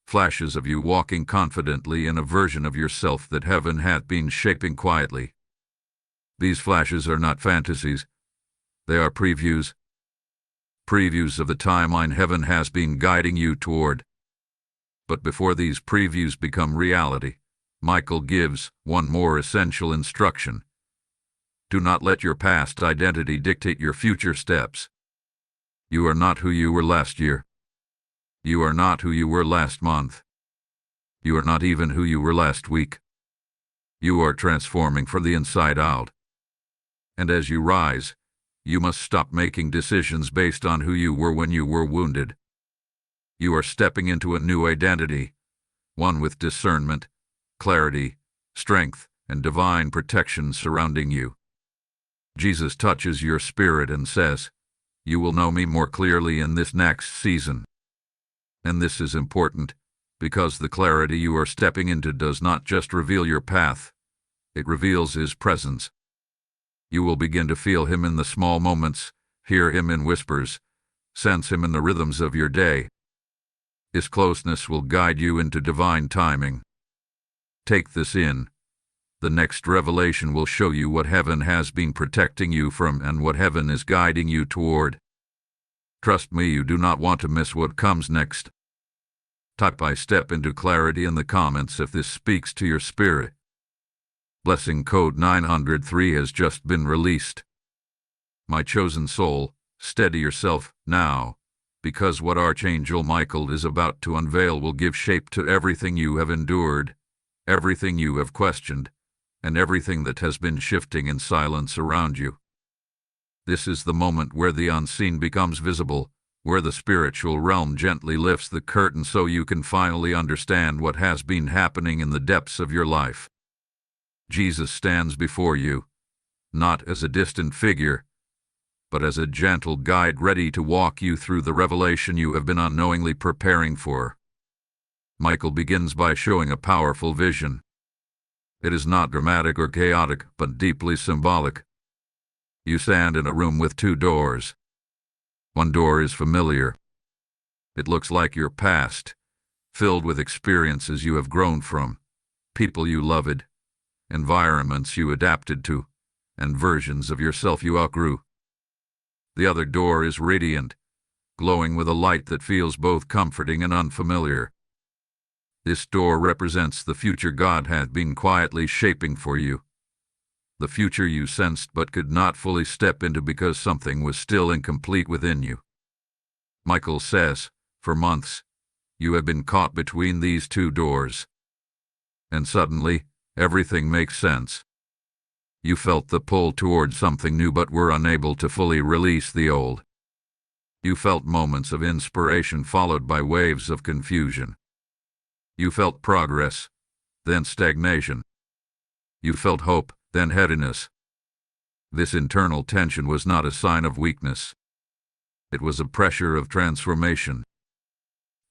Flashes of you walking confidently in a version of yourself that heaven had been shaping quietly. These flashes are not fantasies. They are previews. Previews of the timeline heaven has been guiding you toward. But before these previews become reality, Michael gives one more essential instruction. Do not let your past identity dictate your future steps. You are not who you were last year. You are not who you were last month. You are not even who you were last week. You are transforming from the inside out. And as you rise, you must stop making decisions based on who you were when you were wounded. You are stepping into a new identity, one with discernment, clarity, strength, and divine protection surrounding you. Jesus touches your spirit and says, "You will know me more clearly in this next season." And this is important, because the clarity you are stepping into does not just reveal your path, it reveals His presence. You will begin to feel Him in the small moments, hear Him in whispers, sense Him in the rhythms of your day. His closeness will guide you into divine timing. Take this in. The next revelation will show you what heaven has been protecting you from and what heaven is guiding you toward. Trust me, you do not want to miss what comes next. Type "I step into clarity" in the comments if this speaks to your spirit. Blessing code 903 has just been released. My chosen soul, steady yourself now, because what Archangel Michael is about to unveil will give shape to everything you have endured, everything you have questioned, and everything that has been shifting in silence around you. This is the moment where the unseen becomes visible, where the spiritual realm gently lifts the curtain so you can finally understand what has been happening in the depths of your life. Jesus stands before you, not as a distant figure, but as a gentle guide ready to walk you through the revelation you have been unknowingly preparing for. Michael begins by showing a powerful vision. It is not dramatic or chaotic, but deeply symbolic. You stand in a room with two doors. One door is familiar. It looks like your past, filled with experiences you have grown from, people you loved, environments you adapted to, and versions of yourself you outgrew. The other door is radiant, glowing with a light that feels both comforting and unfamiliar. This door represents the future God had been quietly shaping for you. The future you sensed but could not fully step into because something was still incomplete within you. Michael says, for months, you have been caught between these two doors. And suddenly, everything makes sense. You felt the pull toward something new but were unable to fully release the old. You felt moments of inspiration followed by waves of confusion. You felt progress, then stagnation. You felt hope, then heaviness. This internal tension was not a sign of weakness. It was a pressure of transformation.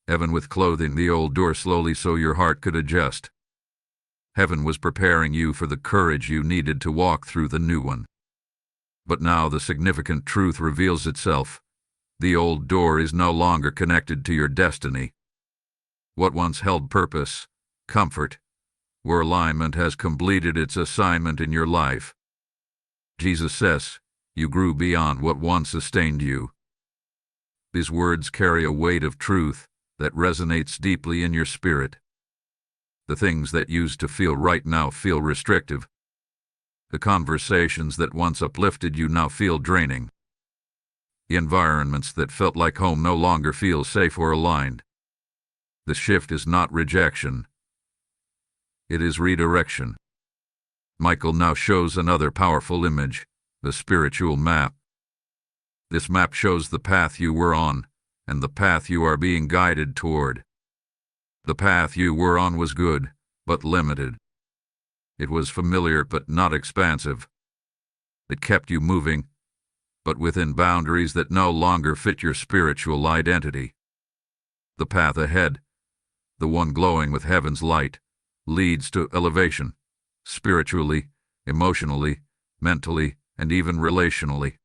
Heaven was clothing the old door slowly so your heart could adjust. Heaven was preparing you for the courage you needed to walk through the new one. But now the significant truth reveals itself. The old door is no longer connected to your destiny. What once held purpose, comfort, or alignment has completed its assignment in your life. Jesus says, you grew beyond what once sustained you. These words carry a weight of truth that resonates deeply in your spirit. The things that used to feel right now feel restrictive. The conversations that once uplifted you now feel draining. The environments that felt like home no longer feel safe or aligned. The shift is not rejection. It is redirection. Michael now shows another powerful image, the spiritual map. This map shows the path you were on, and the path you are being guided toward. The path you were on was good, but limited. It was familiar but not expansive. It kept you moving, but within boundaries that no longer fit your spiritual identity. The path ahead, the one glowing with heaven's light, leads to elevation, spiritually, emotionally, mentally, and even relationally.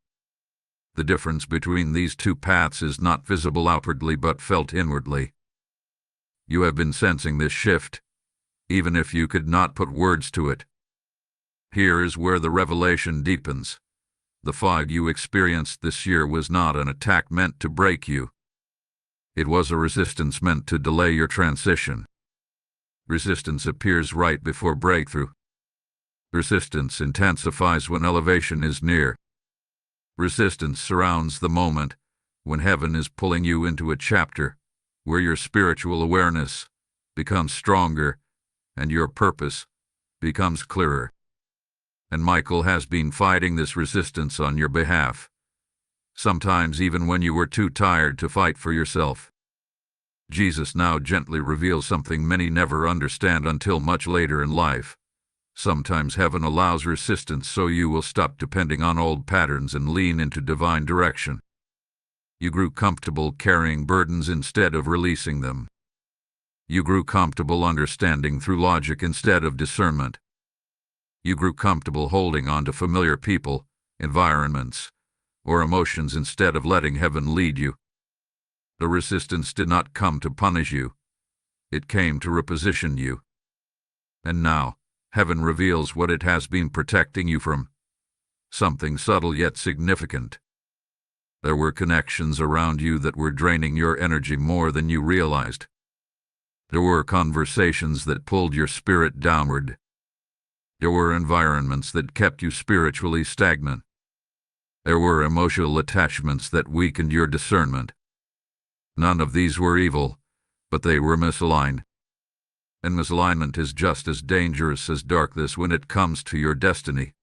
The difference between these two paths is not visible outwardly but felt inwardly. You have been sensing this shift, even if you could not put words to it. Here is where the revelation deepens. The fog you experienced this year was not an attack meant to break you. It was a resistance meant to delay your transition. Resistance appears right before breakthrough. Resistance intensifies when elevation is near. Resistance surrounds the moment when heaven is pulling you into a chapter where your spiritual awareness becomes stronger and your purpose becomes clearer. And Michael has been fighting this resistance on your behalf, sometimes even when you were too tired to fight for yourself. Jesus now gently reveals something many never understand until much later in life. Sometimes heaven allows resistance so you will stop depending on old patterns and lean into divine direction. You grew comfortable carrying burdens instead of releasing them. You grew comfortable understanding through logic instead of discernment. You grew comfortable holding on to familiar people, environments, or emotions instead of letting heaven lead you. The resistance did not come to punish you. It came to reposition you. And now, heaven reveals what it has been protecting you from. Something subtle yet significant. There were connections around you that were draining your energy more than you realized. There were conversations that pulled your spirit downward. There were environments that kept you spiritually stagnant. There were emotional attachments that weakened your discernment. None of these were evil, but they were misaligned. And misalignment is just as dangerous as darkness when it comes to your destiny.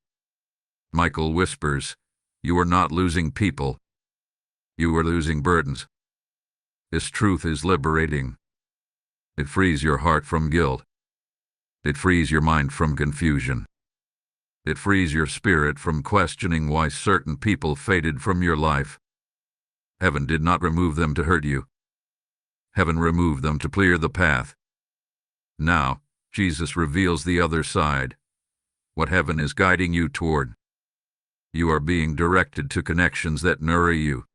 Michael whispers, you are not losing people. You are losing burdens. This truth is liberating. It frees your heart from guilt. It frees your mind from confusion. It frees your spirit from questioning why certain people faded from your life. Heaven did not remove them to hurt you. Heaven removed them to clear the path. Now, Jesus reveals the other side, what heaven is guiding you toward. You are being directed to connections that nourish you,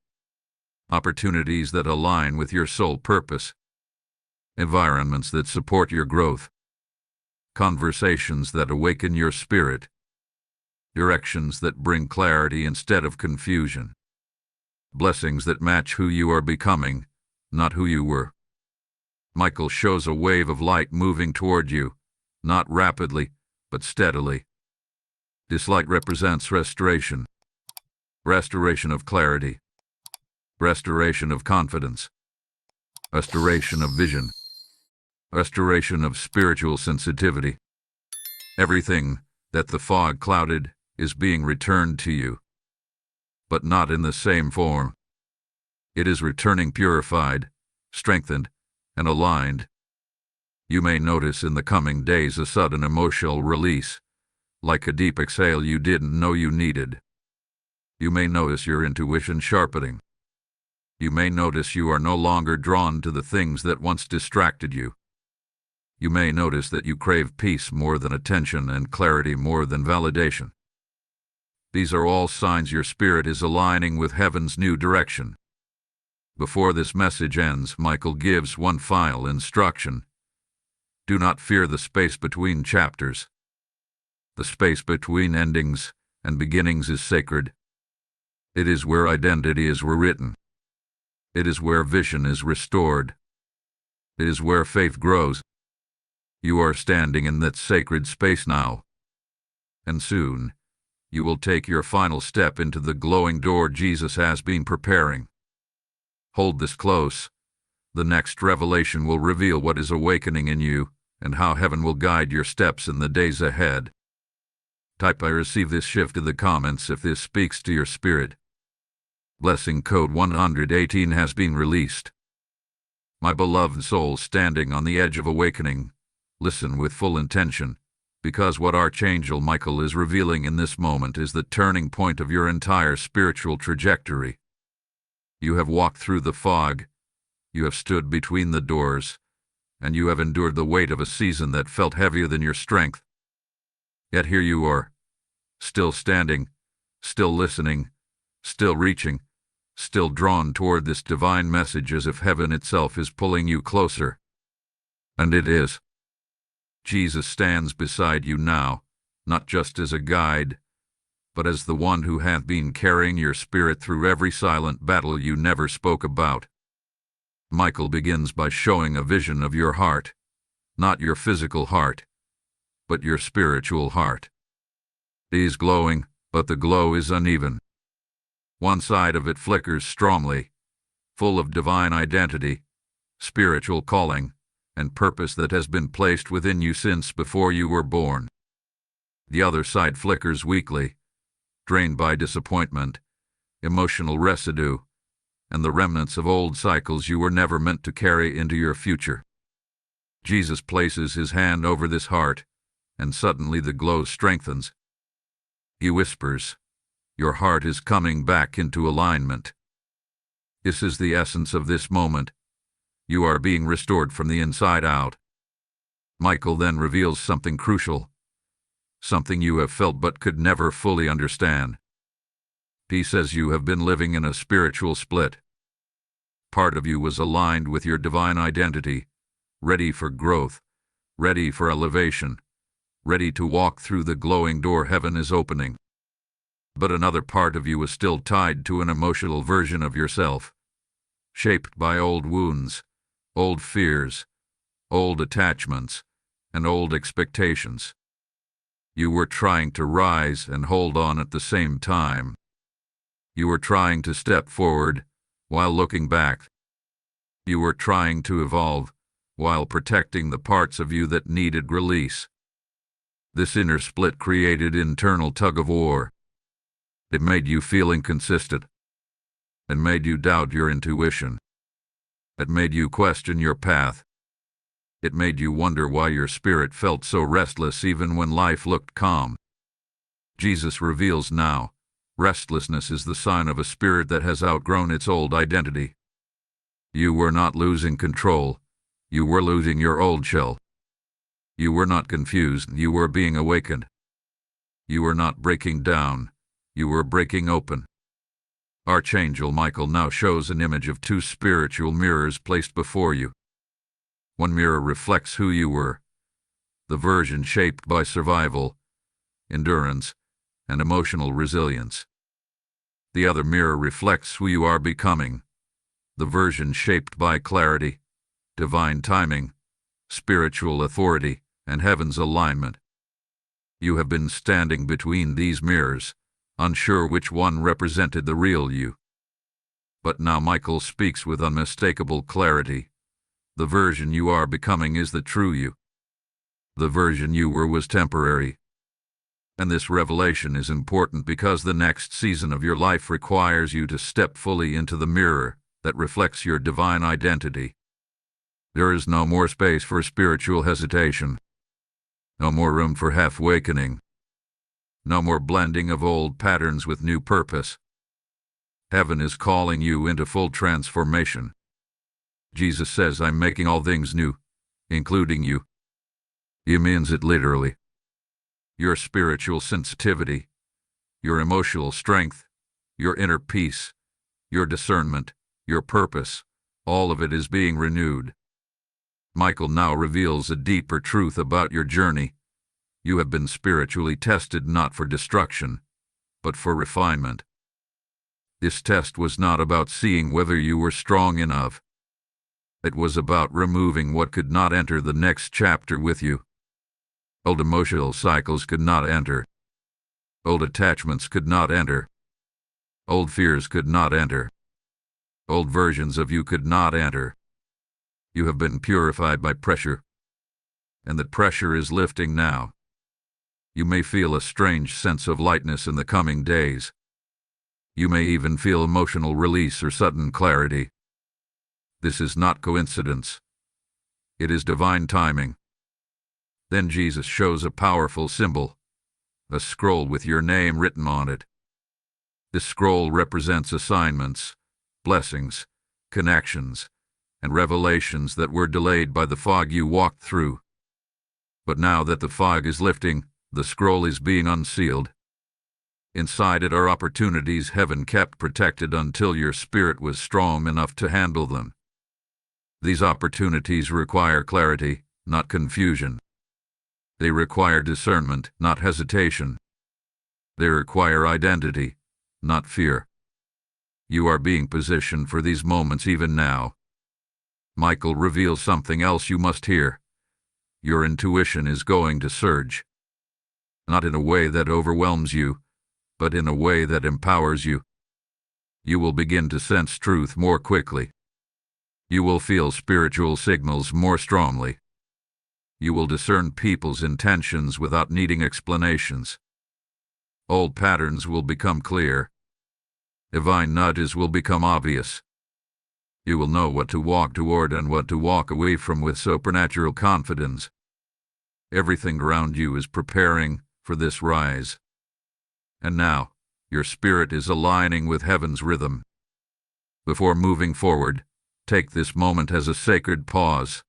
opportunities that align with your soul purpose, environments that support your growth, conversations that awaken your spirit, directions that bring clarity instead of confusion, blessings that match who you are becoming, not who you were. Michael shows a wave of light moving toward you, not rapidly, but steadily. This light represents restoration. Restoration of clarity. Restoration of confidence. Restoration of vision. Restoration of spiritual sensitivity. Everything that the fog clouded is being returned to you, but not in the same form. It is returning purified, strengthened, and aligned. You may notice in the coming days a sudden emotional release, like a deep exhale you didn't know you needed. You may notice your intuition sharpening. You may notice you are no longer drawn to the things that once distracted you. You may notice that you crave peace more than attention and clarity more than validation. These are all signs your spirit is aligning with heaven's new direction. Before this message ends, Michael gives one final instruction. Do not fear the space between chapters. The space between endings and beginnings is sacred. It is where identity is rewritten. It is where vision is restored. It is where faith grows. You are standing in that sacred space now. And soon, you will take your final step into the glowing door Jesus has been preparing. Hold this close. The next revelation will reveal what is awakening in you and how heaven will guide your steps in the days ahead. Type "I receive this shift" in the comments if this speaks to your spirit. Blessing code 118 has been released. My beloved soul standing on the edge of awakening, listen with full intention, because what Archangel Michael is revealing in this moment is the turning point of your entire spiritual trajectory. You have walked through the fog, you have stood between the doors, and you have endured the weight of a season that felt heavier than your strength. Yet here you are, still standing, still listening, still reaching, still drawn toward this divine message as if heaven itself is pulling you closer. And it is. Jesus stands beside you now, not just as a guide, but as the one who hath been carrying your spirit through every silent battle you never spoke about. Michael begins by showing a vision of your heart, not your physical heart, but your spiritual heart. It is glowing, but the glow is uneven. One side of it flickers strongly, full of divine identity, spiritual calling, and purpose that has been placed within you since before you were born. The other side flickers weakly, drained by disappointment, emotional residue, and the remnants of old cycles you were never meant to carry into your future. Jesus places his hand over this heart, and suddenly the glow strengthens. He whispers, "Your heart is coming back into alignment." This is the essence of this moment. You are being restored from the inside out. Michael then reveals something crucial, something you have felt but could never fully understand. He says you have been living in a spiritual split. Part of you was aligned with your divine identity, ready for growth, ready for elevation, ready to walk through the glowing door heaven is opening. But another part of you was still tied to an emotional version of yourself, shaped by old wounds, old fears, old attachments, and old expectations. You were trying to rise and hold on at the same time. You were trying to step forward while looking back. You were trying to evolve while protecting the parts of you that needed release. This inner split created internal tug-of-war. It made you feel inconsistent. It made you doubt your intuition. It made you question your path. It made you wonder why your spirit felt so restless even when life looked calm. Jesus reveals now, restlessness is the sign of a spirit that has outgrown its old identity. You were not losing control. You were losing your old shell. You were not confused. You were being awakened. You were not breaking down. You were breaking open. Archangel Michael now shows an image of two spiritual mirrors placed before you. One mirror reflects who you were, the version shaped by survival, endurance, and emotional resilience. The other mirror reflects who you are becoming, the version shaped by clarity, divine timing, spiritual authority, and heaven's alignment. You have been standing between these mirrors, unsure which one represented the real you. But now Michael speaks with unmistakable clarity. The version you are becoming is the true you. The version you were was temporary. And this revelation is important because the next season of your life requires you to step fully into the mirror that reflects your divine identity. There is no more space for spiritual hesitation. No more room for half-awakening. No more blending of old patterns with new purpose. Heaven is calling you into full transformation. Jesus says, "I'm making all things new, including you." He means it literally. Your spiritual sensitivity, your emotional strength, your inner peace, your discernment, your purpose, all of it is being renewed. Michael now reveals a deeper truth about your journey. You have been spiritually tested not for destruction, but for refinement. This test was not about seeing whether you were strong enough. It was about removing what could not enter the next chapter with you. Old emotional cycles could not enter. Old attachments could not enter. Old fears could not enter. Old versions of you could not enter. You have been purified by pressure, and that pressure is lifting now. You may feel a strange sense of lightness in the coming days. You may even feel emotional release or sudden clarity. This is not coincidence. It is divine timing. Then Jesus shows a powerful symbol, a scroll with your name written on it. This scroll represents assignments, blessings, connections, and revelations that were delayed by the fog you walked through. But now that the fog is lifting, the scroll is being unsealed. Inside it are opportunities heaven kept protected until your spirit was strong enough to handle them. These opportunities require clarity, not confusion. They require discernment, not hesitation. They require identity, not fear. You are being positioned for these moments even now. Michael reveals something else you must hear. Your intuition is going to surge. Not in a way that overwhelms you, but in a way that empowers you. You will begin to sense truth more quickly. You will feel spiritual signals more strongly. You will discern people's intentions without needing explanations. Old patterns will become clear. Divine nudges will become obvious. You will know what to walk toward and what to walk away from with supernatural confidence. Everything around you is preparing for this rise. And now, your spirit is aligning with heaven's rhythm. Before moving forward, take this moment as a sacred pause.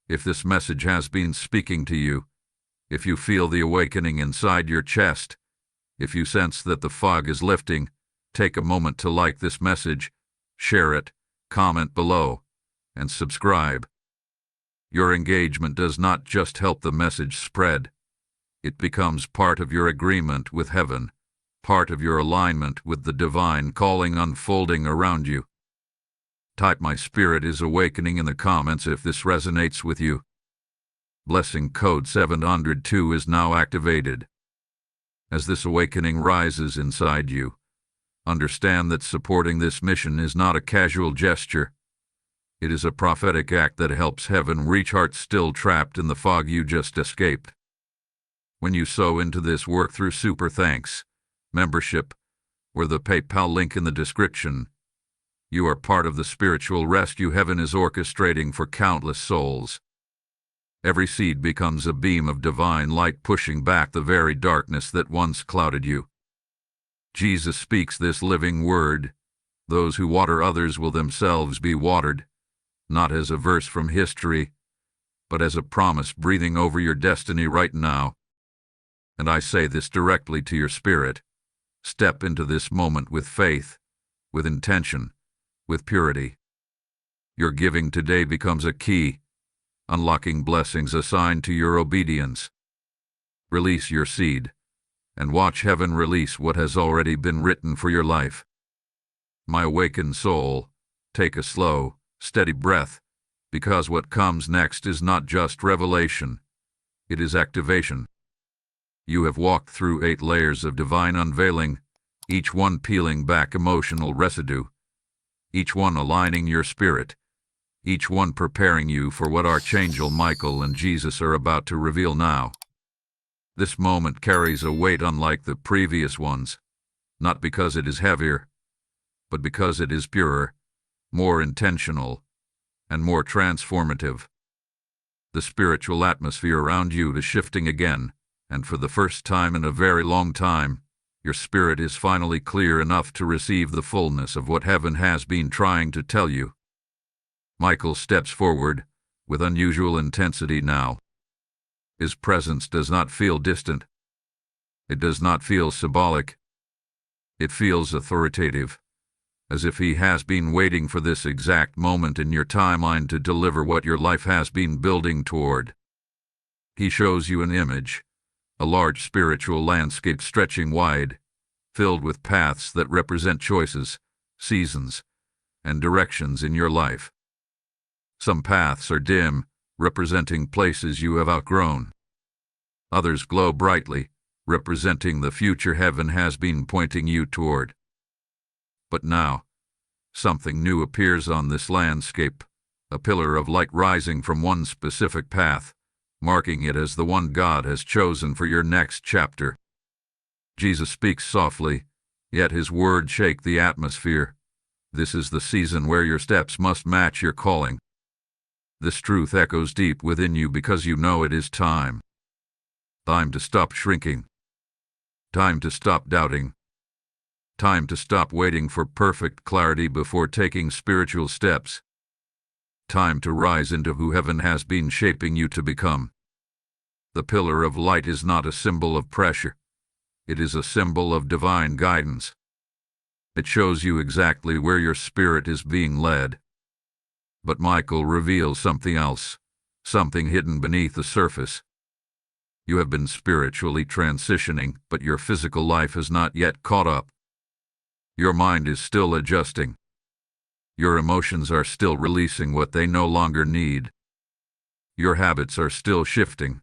If this message has been speaking to you, if you feel the awakening inside your chest, if you sense that the fog is lifting, take a moment to like this message, share it, comment below, and subscribe. Your engagement does not just help the message spread. It becomes part of your agreement with heaven, part of your alignment with the divine calling unfolding around you. Type "My Spirit is Awakening" in the comments if this resonates with you. Blessing code 702 is now activated. As this awakening rises inside you, understand that supporting this mission is not a casual gesture. It is a prophetic act that helps heaven reach hearts still trapped in the fog you just escaped. When you sow into this work through Super Thanks, membership, or the PayPal link in the description, you are part of the spiritual rescue heaven is orchestrating for countless souls. Every seed becomes a beam of divine light pushing back the very darkness that once clouded you. Jesus speaks this living word: those who water others will themselves be watered, not as a verse from history, but as a promise breathing over your destiny right now. And I say this directly to your spirit. Step into this moment with faith, with intention, with purity. Your giving today becomes a key, unlocking blessings assigned to your obedience. Release your seed, and watch heaven release what has already been written for your life. My awakened soul, take a slow, steady breath, Because what comes next is not just revelation, it is activation. You have walked through 8 layers of divine unveiling, each one peeling back emotional residue, each one aligning your spirit, each one preparing you for what Archangel Michael and Jesus are about to reveal now. This moment carries a weight unlike the previous ones, not because it is heavier, but because it is purer, more intentional, and more transformative. The spiritual atmosphere around you is shifting again, and for the first time in a very long time, your spirit is finally clear enough to receive the fullness of what heaven has been trying to tell you. Michael steps forward, with unusual intensity now. His presence does not feel distant. It does not feel symbolic. It feels authoritative, as if he has been waiting for this exact moment in your timeline to deliver what your life has been building toward. He shows you an image, a large spiritual landscape stretching wide, filled with paths that represent choices, seasons, and directions in your life. Some paths are dim, representing places you have outgrown. Others glow brightly, representing the future heaven has been pointing you toward. But now, something new appears on this landscape, a pillar of light rising from one specific path, marking it as the one God has chosen for your next chapter. Jesus speaks softly, yet his words shake the atmosphere. This is the season where your steps must match your calling. This truth echoes deep within you because you know it is time. Time to stop shrinking. Time to stop doubting. Time to stop waiting for perfect clarity before taking spiritual steps. Time to rise into who heaven has been shaping you to become. The pillar of light is not a symbol of pressure. It is a symbol of divine guidance. It shows you exactly where your spirit is being led. But Michael reveals something else, something hidden beneath the surface. You have been spiritually transitioning, but your physical life has not yet caught up. Your mind is still adjusting. Your emotions are still releasing what they no longer need. Your habits are still shifting.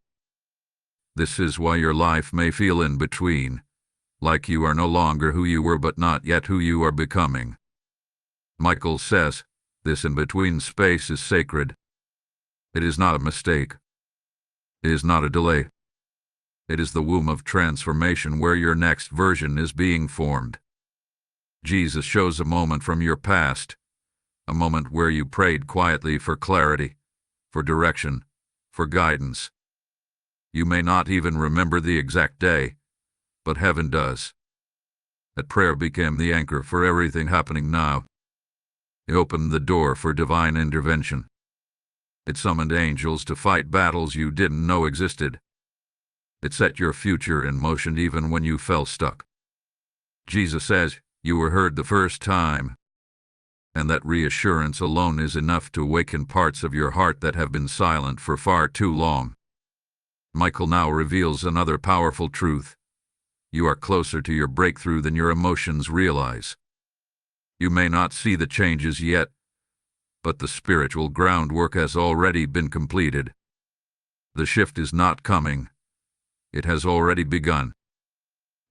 This is why your life may feel in between, like you are no longer who you were but not yet who you are becoming. Michael says, this in-between space is sacred. It is not a mistake. It is not a delay. It is the womb of transformation where your next version is being formed. Jesus shows a moment from your past, a moment where you prayed quietly for clarity, for direction, for guidance. You may not even remember the exact day, but heaven does. That prayer became the anchor for everything happening now. It opened the door for divine intervention. It summoned angels to fight battles you didn't know existed. It set your future in motion even when you felt stuck. Jesus says, you were heard the first time. And that reassurance alone is enough to awaken parts of your heart that have been silent for far too long. Michael now reveals another powerful truth. You are closer to your breakthrough than your emotions realize. You may not see the changes yet, but the spiritual groundwork has already been completed. The shift is not coming. It has already begun.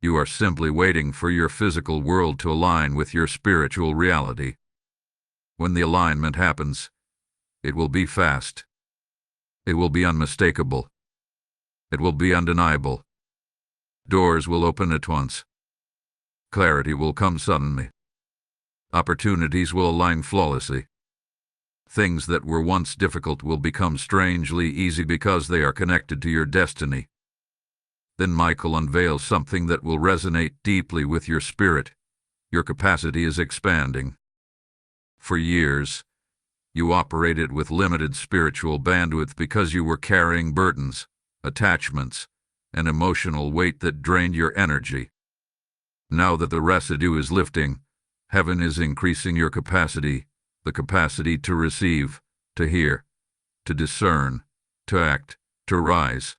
You are simply waiting for your physical world to align with your spiritual reality. When the alignment happens, it will be fast. It will be unmistakable. It will be undeniable. Doors will open at once. Clarity will come suddenly. Opportunities will align flawlessly. Things that were once difficult will become strangely easy because they are connected to your destiny. Then Michael unveils something that will resonate deeply with your spirit. Your capacity is expanding. For years, you operated with limited spiritual bandwidth because you were carrying burdens, attachments, and emotional weight that drained your energy. Now that the residue is lifting, heaven is increasing your capacity, the capacity to receive, to hear, to discern, to act, to rise.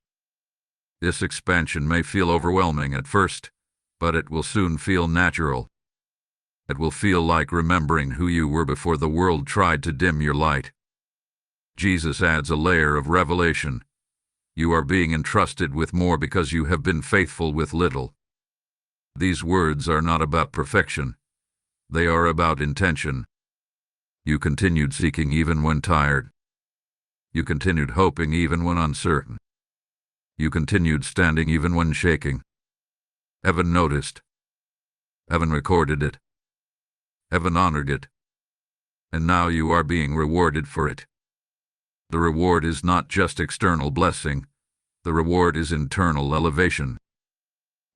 This expansion may feel overwhelming at first, but it will soon feel natural. It will feel like remembering who you were before the world tried to dim your light. Jesus adds a layer of revelation. You are being entrusted with more because you have been faithful with little. These words are not about perfection. They are about intention. You continued seeking even when tired. You continued hoping even when uncertain. You continued standing even when shaking. Heaven noticed. Heaven recorded it. Heaven honored it. And now you are being rewarded for it. The reward is not just external blessing. The reward is internal elevation.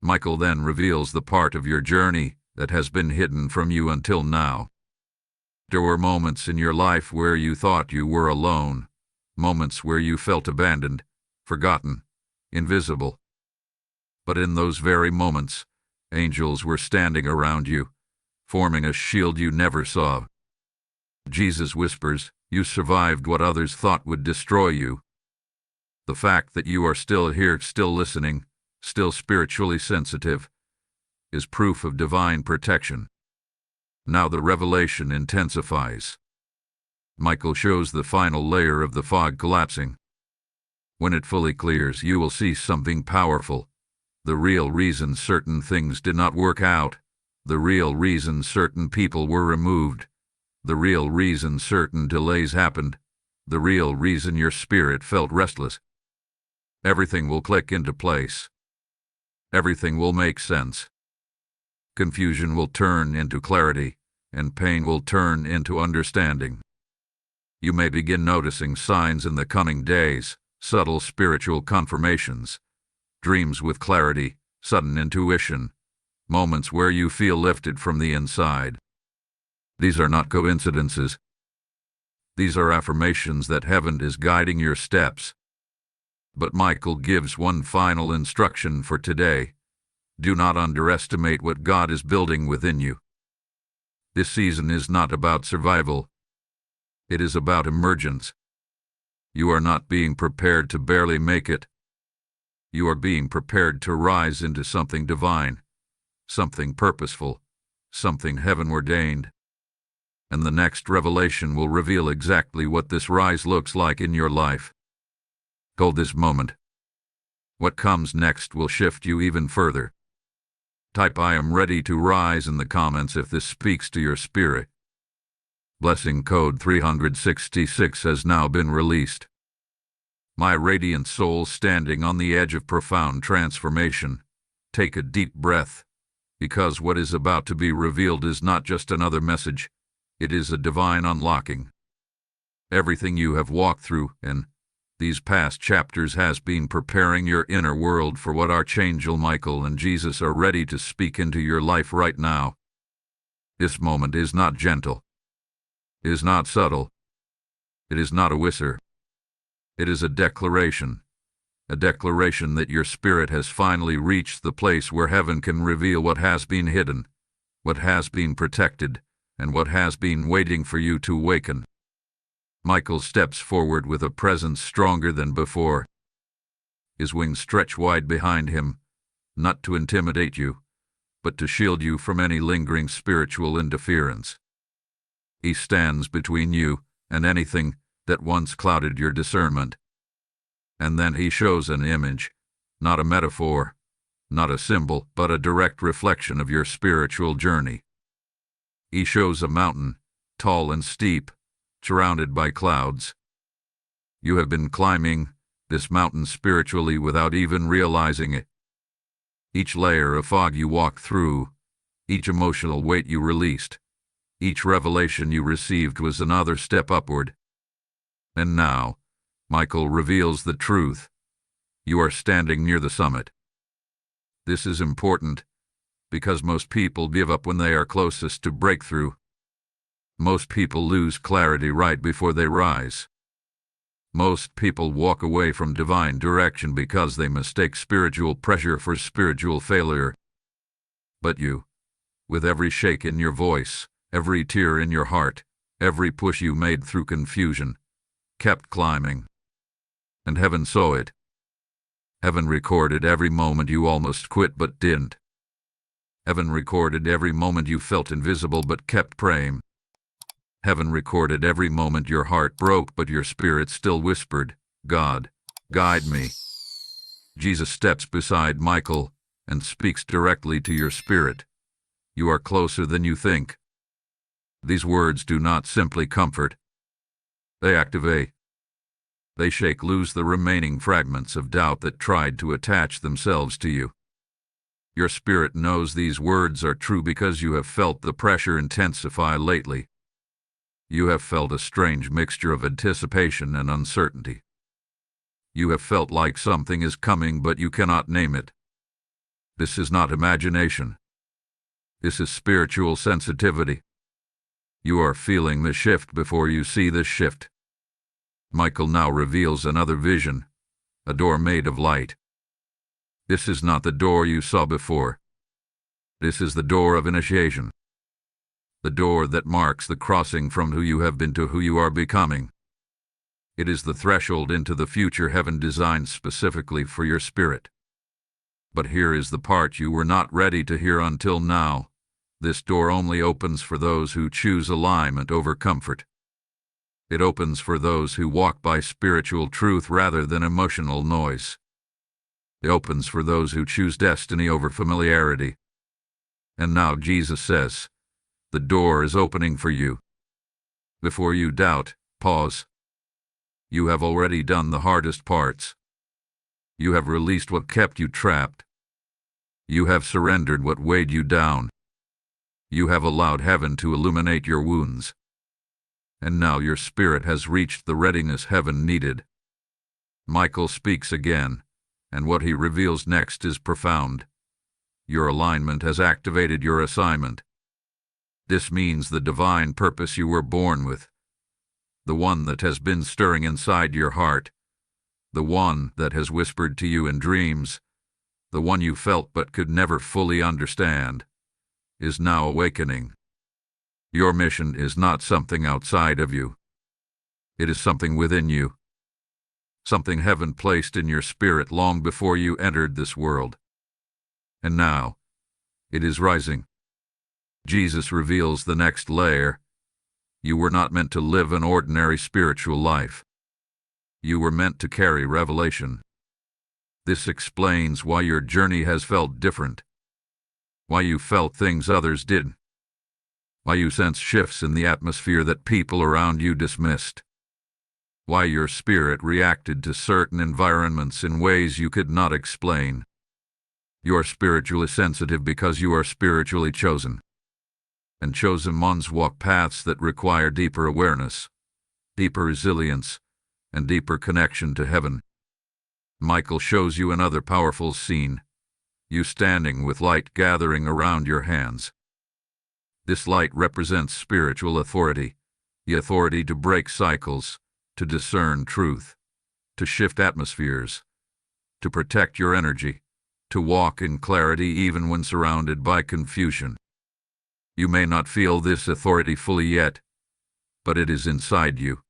Michael then reveals the part of your journey that has been hidden from you until now. There were moments in your life where you thought you were alone, moments where you felt abandoned, forgotten, invisible. But in those very moments, angels were standing around you, forming a shield you never saw. Jesus whispers, you survived what others thought would destroy you. The fact that you are still here, still listening, still spiritually sensitive, is proof of divine protection. Now the revelation intensifies. Michael shows the final layer of the fog collapsing. When it fully clears, you will see something powerful. The real reason certain things did not work out. The real reason certain people were removed. The real reason certain delays happened. The real reason your spirit felt restless. Everything will click into place. Everything will make sense. Confusion will turn into clarity, and pain will turn into understanding. You may begin noticing signs in the coming days, subtle spiritual confirmations, dreams with clarity, sudden intuition, moments where you feel lifted from the inside. These are not coincidences. These are affirmations that heaven is guiding your steps. But Michael gives one final instruction for today. Do not underestimate what God is building within you. This season is not about survival. It is about emergence. You are not being prepared to barely make it. You are being prepared to rise into something divine, something purposeful, something heaven-ordained. And the next revelation will reveal exactly what this rise looks like in your life. Hold this moment. What comes next will shift you even further. Type I am ready to rise in the comments if this speaks to your spirit. Blessing code 366 has now been released. My radiant soul standing on the edge of profound transformation. Take a deep breath, because what is about to be revealed is not just another message. It is a divine unlocking. Everything you have walked through in these past chapters has been preparing your inner world for what Archangel Michael and Jesus are ready to speak into your life right now. This moment is not gentle. It is not subtle. It is not a whisper. It is a declaration that your spirit has finally reached the place where heaven can reveal what has been hidden, what has been protected, and what has been waiting for you to awaken. Michael steps forward with a presence stronger than before. His wings stretch wide behind him, not to intimidate you, but to shield you from any lingering spiritual interference. He stands between you and anything that once clouded your discernment. And then he shows an image, not a metaphor, not a symbol, but a direct reflection of your spiritual journey. He shows a mountain, tall and steep, surrounded by clouds. You have been climbing this mountain spiritually without even realizing it. Each layer of fog you walked through, each emotional weight you released, each revelation you received was another step upward. And now, Michael reveals the truth. You are standing near the summit. This is important, because most people give up when they are closest to breakthrough. Most people lose clarity right before they rise. Most people walk away from divine direction because they mistake spiritual pressure for spiritual failure. But you, with every shake in your voice, every tear in your heart, every push you made through confusion, kept climbing. And heaven saw it. Heaven recorded every moment you almost quit but didn't. Heaven recorded every moment you felt invisible but kept praying. Heaven recorded every moment your heart broke, but your spirit still whispered, "God, guide me." Jesus steps beside Michael and speaks directly to your spirit. "You are closer than you think." These words do not simply comfort. They activate. They shake loose the remaining fragments of doubt that tried to attach themselves to you. Your spirit knows these words are true because you have felt the pressure intensify lately. You have felt a strange mixture of anticipation and uncertainty. You have felt like something is coming, but you cannot name it. This is not imagination. This is spiritual sensitivity. You are feeling the shift before you see the shift. Michael now reveals another vision, a door made of light. This is not the door you saw before. This is the door of initiation. The door that marks the crossing from who you have been to who you are becoming. It is the threshold into the future heaven designed specifically for your spirit. But here is the part you were not ready to hear until now. This door only opens for those who choose alignment over comfort. It opens for those who walk by spiritual truth rather than emotional noise. It opens for those who choose destiny over familiarity. And now Jesus says, the door is opening for you. Before you doubt, pause. You have already done the hardest parts. You have released what kept you trapped. You have surrendered what weighed you down. You have allowed heaven to illuminate your wounds. And now your spirit has reached the readiness heaven needed. Michael speaks again, and what he reveals next is profound. Your alignment has activated your assignment. This means the divine purpose you were born with, the one that has been stirring inside your heart, the one that has whispered to you in dreams, the one you felt but could never fully understand, is now awakening. Your mission is not something outside of you. It is something within you, something heaven placed in your spirit long before you entered this world. And now, it is rising. Jesus reveals the next layer. You were not meant to live an ordinary spiritual life. You were meant to carry revelation. This explains why your journey has felt different, why you felt things others didn't, why you sense shifts in the atmosphere that people around you dismissed, why your spirit reacted to certain environments in ways you could not explain. You are spiritually sensitive because you are spiritually chosen. And chosen ones walk paths that require deeper awareness, deeper resilience, and deeper connection to heaven. Michael shows you another powerful scene, you standing with light gathering around your hands. This light represents spiritual authority, the authority to break cycles, to discern truth, to shift atmospheres, to protect your energy, to walk in clarity even when surrounded by confusion. You may not feel this authority fully yet, but it is inside you.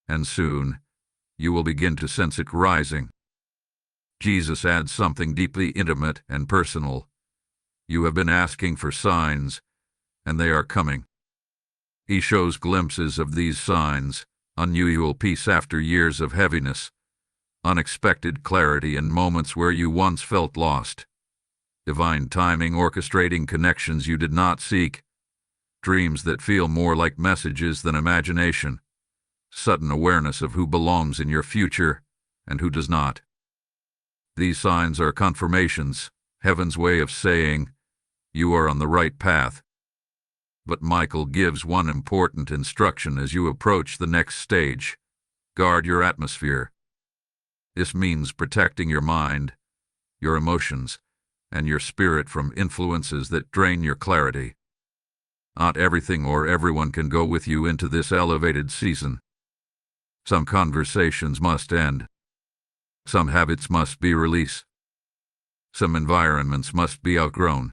And soon, you will begin to sense it rising. Jesus adds something deeply intimate and personal. You have been asking for signs, and they are coming. He shows glimpses of these signs, unusual peace after years of heaviness, unexpected clarity in moments where you once felt lost. Divine timing orchestrating connections you did not seek, dreams that feel more like messages than imagination, sudden awareness of who belongs in your future and who does not. These signs are confirmations, heaven's way of saying, you are on the right path. But Michael gives one important instruction as you approach the next stage. Guard your atmosphere. This means protecting your mind, your emotions, and your spirit from influences that drain your clarity. Not everything or everyone can go with you into this elevated season. Some conversations must end. Some habits must be released. Some environments must be outgrown.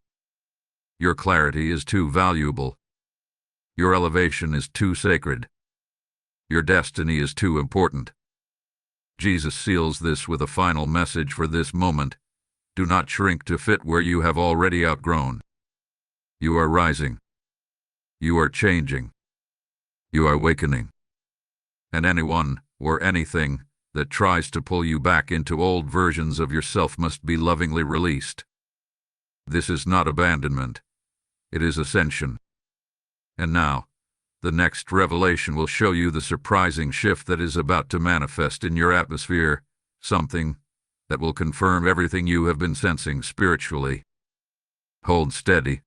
Your clarity is too valuable. Your elevation is too sacred. Your destiny is too important. Jesus seals this with a final message for this moment. Do not shrink to fit where you have already outgrown. You are rising. You are changing. You are awakening. And anyone, or anything, that tries to pull you back into old versions of yourself must be lovingly released. This is not abandonment. It is ascension. And now, the next revelation will show you the surprising shift that is about to manifest in your atmosphere, something that will confirm everything you have been sensing spiritually. Hold steady.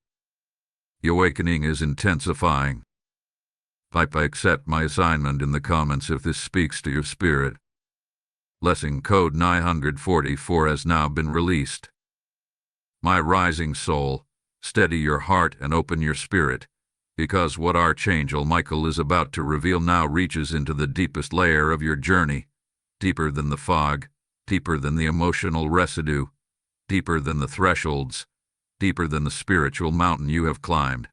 The awakening is intensifying. Type "I accept my assignment" in the comments if this speaks to your spirit. Lesson code 944 has now been released. My rising soul, steady your heart and open your spirit, because what Archangel Michael is about to reveal now reaches into the deepest layer of your journey, deeper than the fog, deeper than the emotional residue, deeper than the thresholds, deeper than the spiritual mountain you have climbed.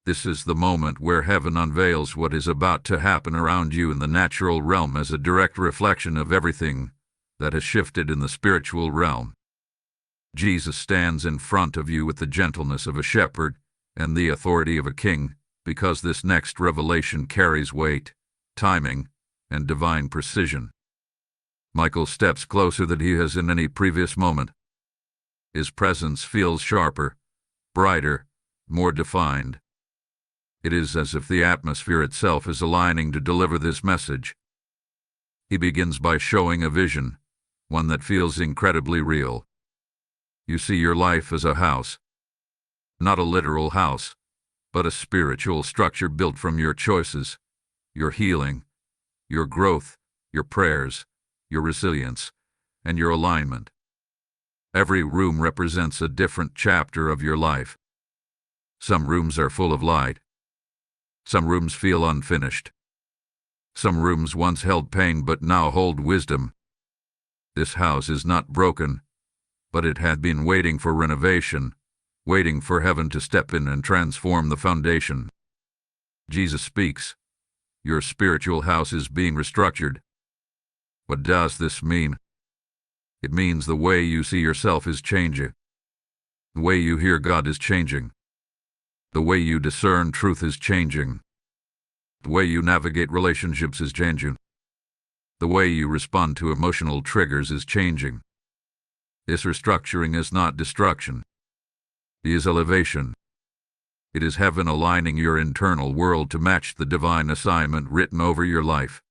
This is the moment where heaven unveils what is about to happen around you in the natural realm as a direct reflection of everything that has shifted in the spiritual realm. Jesus stands in front of you with the gentleness of a shepherd and the authority of a king, because this next revelation carries weight, timing, and divine precision. Michael steps closer than he has in any previous moment. His presence feels sharper, brighter, more defined. It is as if the atmosphere itself is aligning to deliver this message. He begins by showing a vision, one that feels incredibly real. You see your life as a house. Not a literal house, but a spiritual structure built from your choices, your healing, your growth, your prayers, your resilience, and your alignment. Every room represents a different chapter of your life. Some rooms are full of light. Some rooms feel unfinished. Some rooms once held pain but now hold wisdom. This house is not broken, but it had been waiting for renovation, waiting for heaven to step in and transform the foundation. Jesus speaks. Your spiritual house is being restructured. What does this mean? It means the way you see yourself is changing. The way you hear God is changing. The way you discern truth is changing. The way you navigate relationships is changing. The way you respond to emotional triggers is changing. This restructuring is not destruction. It is elevation. It is heaven aligning your internal world to match the divine assignment written over your life.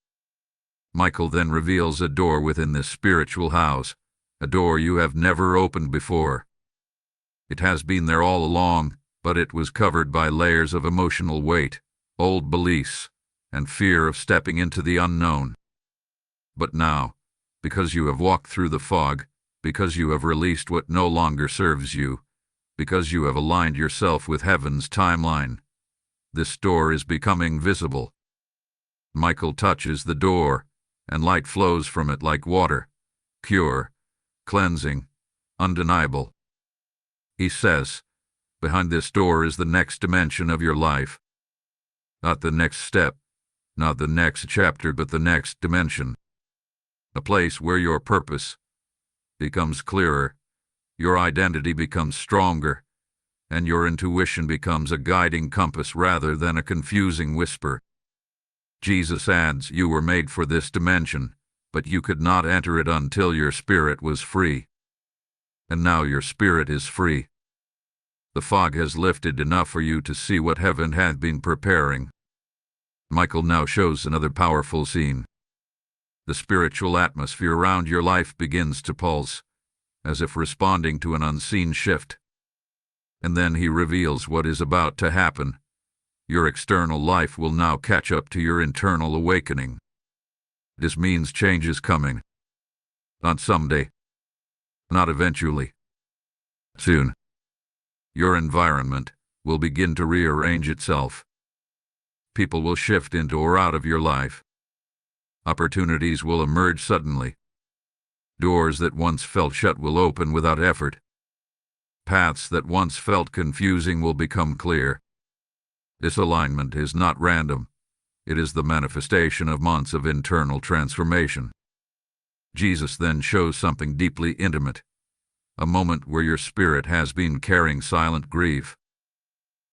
Michael then reveals a door within this spiritual house, a door you have never opened before. It has been there all along, but it was covered by layers of emotional weight, old beliefs, and fear of stepping into the unknown. But now, because you have walked through the fog, because you have released what no longer serves you, because you have aligned yourself with heaven's timeline, this door is becoming visible. Michael touches the door, and light flows from it like water, pure, cleansing, undeniable. He says, behind this door is the next dimension of your life. Not the next step, not the next chapter, but the next dimension. A place where your purpose becomes clearer, your identity becomes stronger, and your intuition becomes a guiding compass rather than a confusing whisper. Jesus adds, you were made for this dimension, but you could not enter it until your spirit was free. And now your spirit is free. The fog has lifted enough for you to see what heaven had been preparing. Michael now shows another powerful scene. The spiritual atmosphere around your life begins to pulse, as if responding to an unseen shift. And then he reveals what is about to happen. Your external life will now catch up to your internal awakening. This means change is coming. Not someday. Not eventually. Soon. Your environment will begin to rearrange itself. People will shift into or out of your life. Opportunities will emerge suddenly. Doors that once felt shut will open without effort. Paths that once felt confusing will become clear. This alignment is not random. It is the manifestation of months of internal transformation. Jesus then shows something deeply intimate, a moment where your spirit has been carrying silent grief.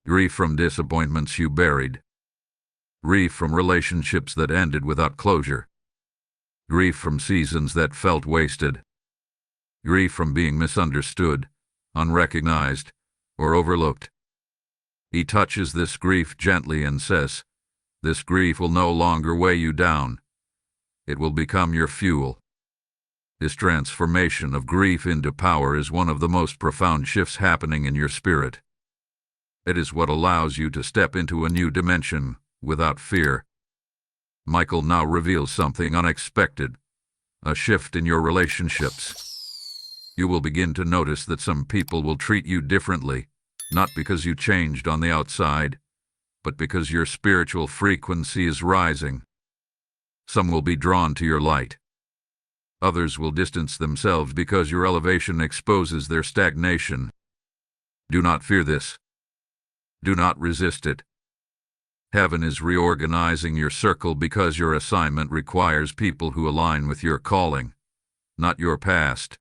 Grief from disappointments you buried. Grief from relationships that ended without closure. Grief from seasons that felt wasted. Grief from being misunderstood, unrecognized, or overlooked. He touches this grief gently and says, "This grief will no longer weigh you down. It will become your fuel." This transformation of grief into power is one of the most profound shifts happening in your spirit. It is what allows you to step into a new dimension without fear. Michael now reveals something unexpected, a shift in your relationships. You will begin to notice that some people will treat you differently, not because you changed on the outside, but because your spiritual frequency is rising. Some will be drawn to your light. Others will distance themselves because your elevation exposes their stagnation. Do not fear this. Do not resist it. Heaven is reorganizing your circle because your assignment requires people who align with your calling, not your past.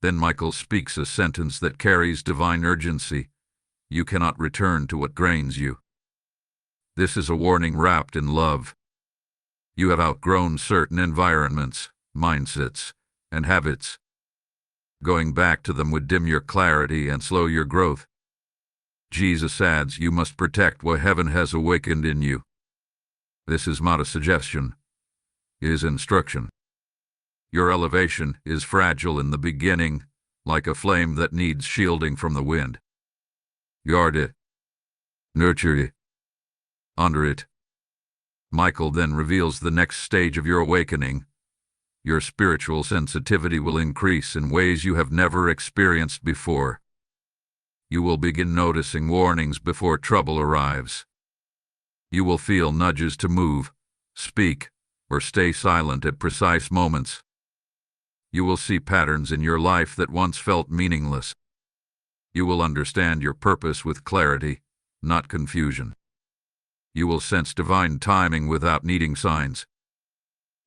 Then Michael speaks a sentence that carries divine urgency. You cannot return to what drains you. This is a warning wrapped in love. You have outgrown certain environments, mindsets, and habits. Going back to them would dim your clarity and slow your growth. Jesus adds, you must protect what heaven has awakened in you. This is not a suggestion. It is instruction. Your elevation is fragile in the beginning, like a flame that needs shielding from the wind. Guard it. Nurture it. Honor it. Michael then reveals the next stage of your awakening. Your spiritual sensitivity will increase in ways you have never experienced before. You will begin noticing warnings before trouble arrives. You will feel nudges to move, speak, or stay silent at precise moments. You will see patterns in your life that once felt meaningless. You will understand your purpose with clarity, not confusion. You will sense divine timing without needing signs.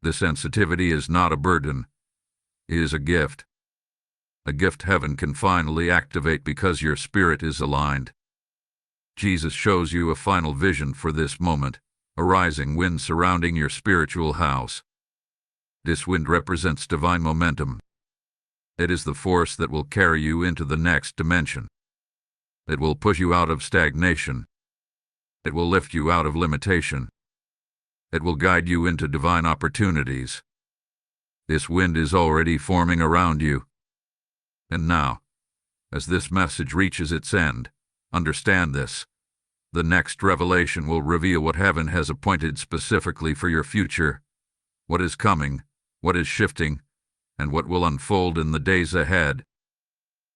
The sensitivity is not a burden. It is a gift. A gift heaven can finally activate because your spirit is aligned. Jesus shows you a final vision for this moment, a rising wind surrounding your spiritual house. This wind represents divine momentum. It is the force that will carry you into the next dimension. It will push you out of stagnation. It will lift you out of limitation. It will guide you into divine opportunities. This wind is already forming around you. And now, as this message reaches its end, understand this. The next revelation will reveal what heaven has appointed specifically for your future, what is coming, what is shifting, and what will unfold in the days ahead.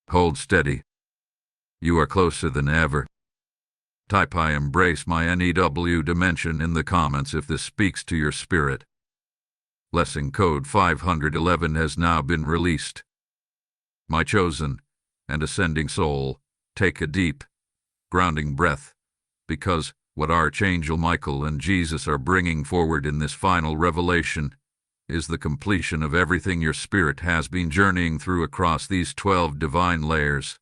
Hold steady. You are closer than ever. Type "I embrace my NEW dimension" in the comments if this speaks to your spirit. Lesson code 511 has now been released. My chosen and ascending soul, take a deep, grounding breath, because what Archangel Michael and Jesus are bringing forward in this final revelation is the completion of everything your spirit has been journeying through across these 12 divine layers.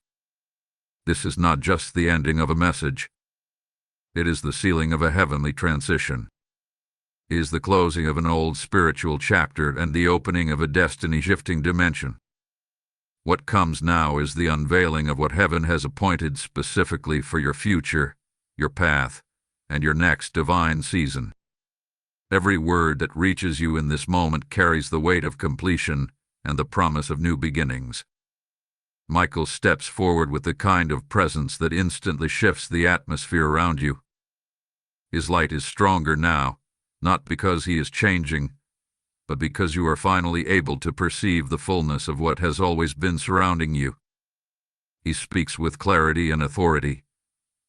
This is not just the ending of a message. It is the sealing of a heavenly transition. It is the closing of an old spiritual chapter and the opening of a destiny-shifting dimension. What comes now is the unveiling of what heaven has appointed specifically for your future, your path, and your next divine season. Every word that reaches you in this moment carries the weight of completion and the promise of new beginnings. Michael steps forward with the kind of presence that instantly shifts the atmosphere around you. His light is stronger now, not because he is changing, but because you are finally able to perceive the fullness of what has always been surrounding you. He speaks with clarity and authority.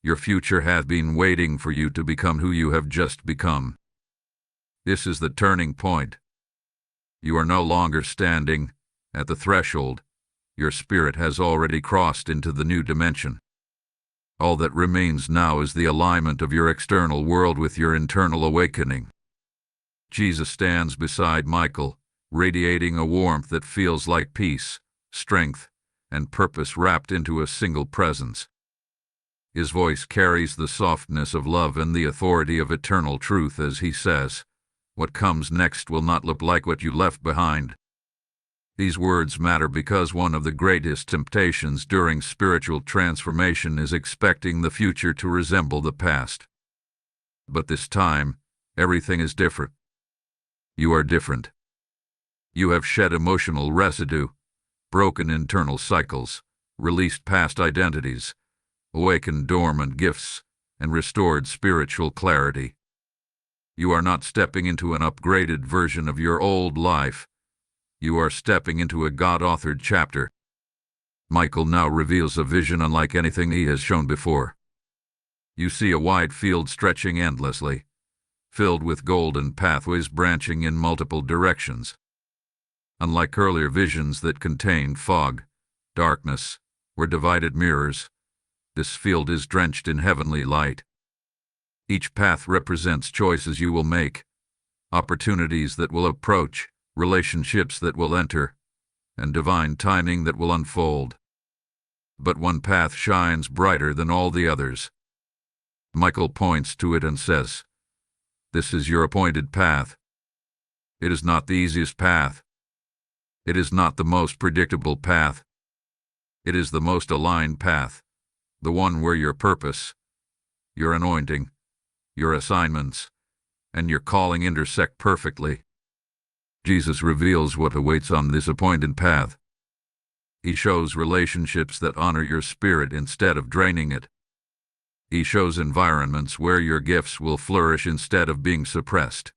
Your future has been waiting for you to become who you have just become. This is the turning point. You are no longer standing at the threshold. Your spirit has already crossed into the new dimension. All that remains now is the alignment of your external world with your internal awakening. Jesus stands beside Michael, radiating a warmth that feels like peace, strength, and purpose wrapped into a single presence. His voice carries the softness of love and the authority of eternal truth as he says, "What comes next will not look like what you left behind." These words matter because one of the greatest temptations during spiritual transformation is expecting the future to resemble the past. But this time, everything is different. You are different. You have shed emotional residue, broken internal cycles, released past identities, awakened dormant gifts, and restored spiritual clarity. You are not stepping into an upgraded version of your old life. You are stepping into a God-authored chapter. Michael now reveals a vision unlike anything he has shown before. You see a wide field stretching endlessly, filled with golden pathways branching in multiple directions. Unlike earlier visions that contained fog, darkness, or divided mirrors, this field is drenched in heavenly light. Each path represents choices you will make, opportunities that will approach, relationships that will enter, and divine timing that will unfold. But one path shines brighter than all the others. Michael points to it and says, "This is your appointed path." It is not the easiest path. It is not the most predictable path. It is the most aligned path, the one where your purpose, your anointing, your assignments, and your calling intersect perfectly. Jesus reveals what awaits on this appointed path. He shows relationships that honor your spirit instead of draining it. He shows environments where your gifts will flourish instead of being suppressed.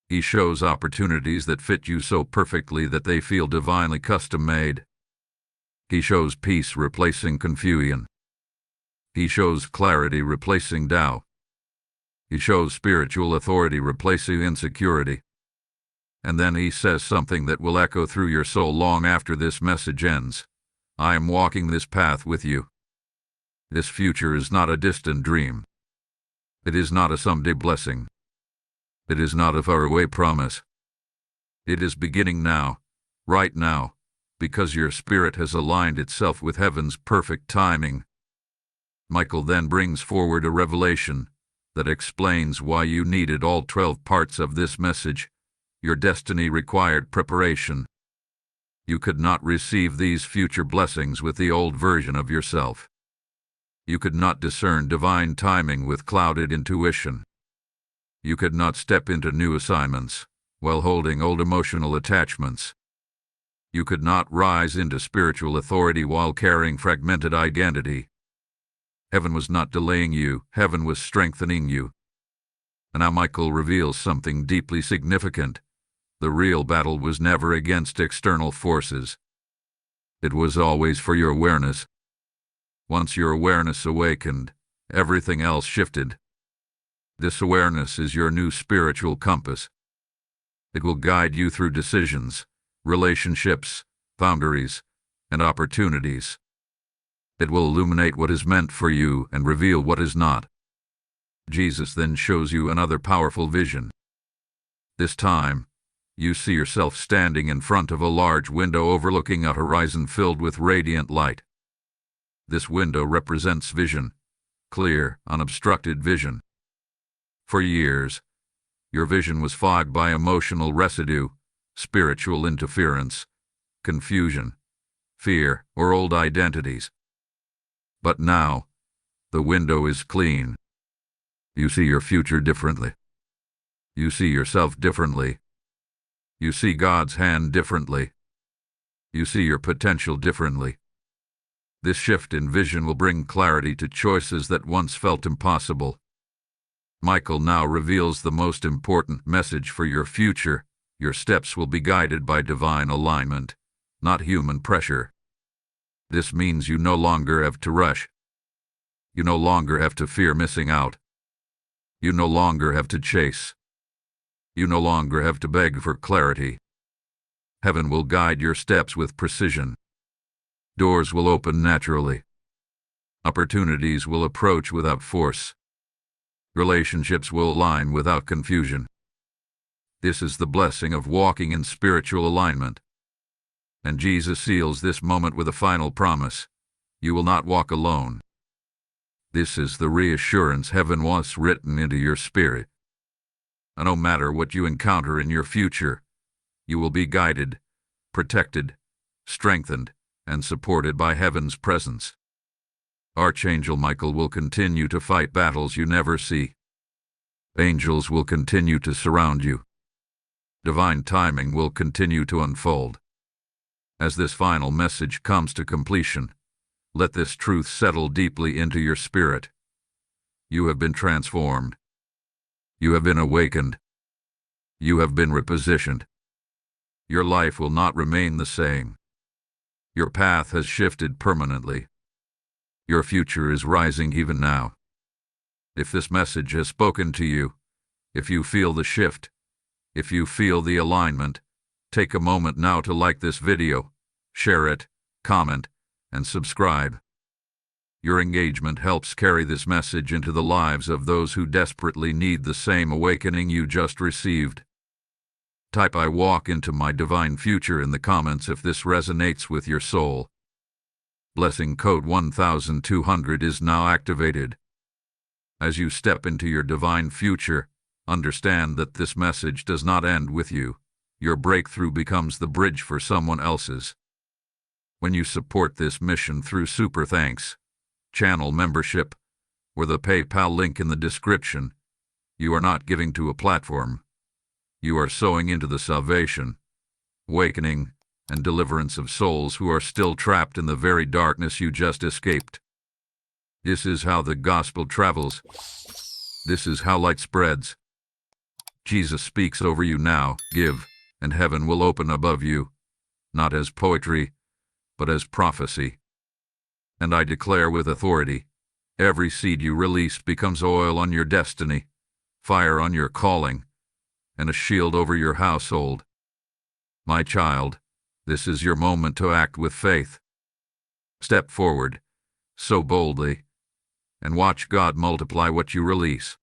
He shows opportunities that fit you so perfectly that they feel divinely custom-made. He shows peace replacing confusion. He shows clarity replacing doubt. He shows spiritual authority replacing insecurity. And then he says something that will echo through your soul long after this message ends. "I am walking this path with you." This future is not a distant dream. It is not a someday blessing. It is not a faraway promise. It is beginning now, right now, because your spirit has aligned itself with heaven's perfect timing. Michael then brings forward a revelation that explains why you needed all 12 parts of this message. Your destiny required preparation. You could not receive these future blessings with the old version of yourself. You could not discern divine timing with clouded intuition. You could not step into new assignments while holding old emotional attachments. You could not rise into spiritual authority while carrying fragmented identity. Heaven was not delaying you, heaven was strengthening you. And now Michael reveals something deeply significant. The real battle was never against external forces. It was always for your awareness. Once your awareness awakened, everything else shifted. This awareness is your new spiritual compass. It will guide you through decisions, relationships, boundaries, and opportunities. It will illuminate what is meant for you and reveal what is not. Jesus then shows you another powerful vision. This time, you see yourself standing in front of a large window overlooking a horizon filled with radiant light. This window represents vision, clear, unobstructed vision. For years, your vision was fogged by emotional residue, spiritual interference, confusion, fear, or old identities. But now, the window is clean. You see your future differently. You see yourself differently. You see God's hand differently. You see your potential differently. This shift in vision will bring clarity to choices that once felt impossible. Michael now reveals the most important message for your future. Your steps will be guided by divine alignment, not human pressure. This means you no longer have to rush. You no longer have to fear missing out. You no longer have to chase. You no longer have to beg for clarity. Heaven will guide your steps with precision. Doors will open naturally. Opportunities will approach without force. Relationships will align without confusion. This is the blessing of walking in spiritual alignment. And Jesus seals this moment with a final promise. You will not walk alone. This is the reassurance heaven wants written into your spirit. And no matter what you encounter in your future, you will be guided, protected, strengthened, and supported by heaven's presence. Archangel Michael will continue to fight battles you never see. Angels will continue to surround you. Divine timing will continue to unfold. As this final message comes to completion, let this truth settle deeply into your spirit. You have been transformed. You have been awakened. You have been repositioned. Your life will not remain the same. Your path has shifted permanently. Your future is rising even now. If this message has spoken to you, if you feel the shift, if you feel the alignment, take a moment now to like this video, share it, comment, and subscribe. Your engagement helps carry this message into the lives of those who desperately need the same awakening you just received. Type "I walk into my divine future" in the comments if this resonates with your soul. Blessing code 1200 is now activated. As you step into your divine future, understand that this message does not end with you. Your breakthrough becomes the bridge for someone else's. When you support this mission through Super Thanks, channel membership, or the PayPal link in the description, you are not giving to a platform. You are sowing into the salvation, awakening, and deliverance of souls who are still trapped in the very darkness you just escaped. This is how the gospel travels. This is how light spreads. Jesus speaks over you now. Give, and heaven will open above you, not as poetry, but as prophecy. And I declare with authority, every seed you release becomes oil on your destiny, fire on your calling, and a shield over your household. My child, this is your moment to act with faith. Step forward, sow boldly, and watch God multiply what you release.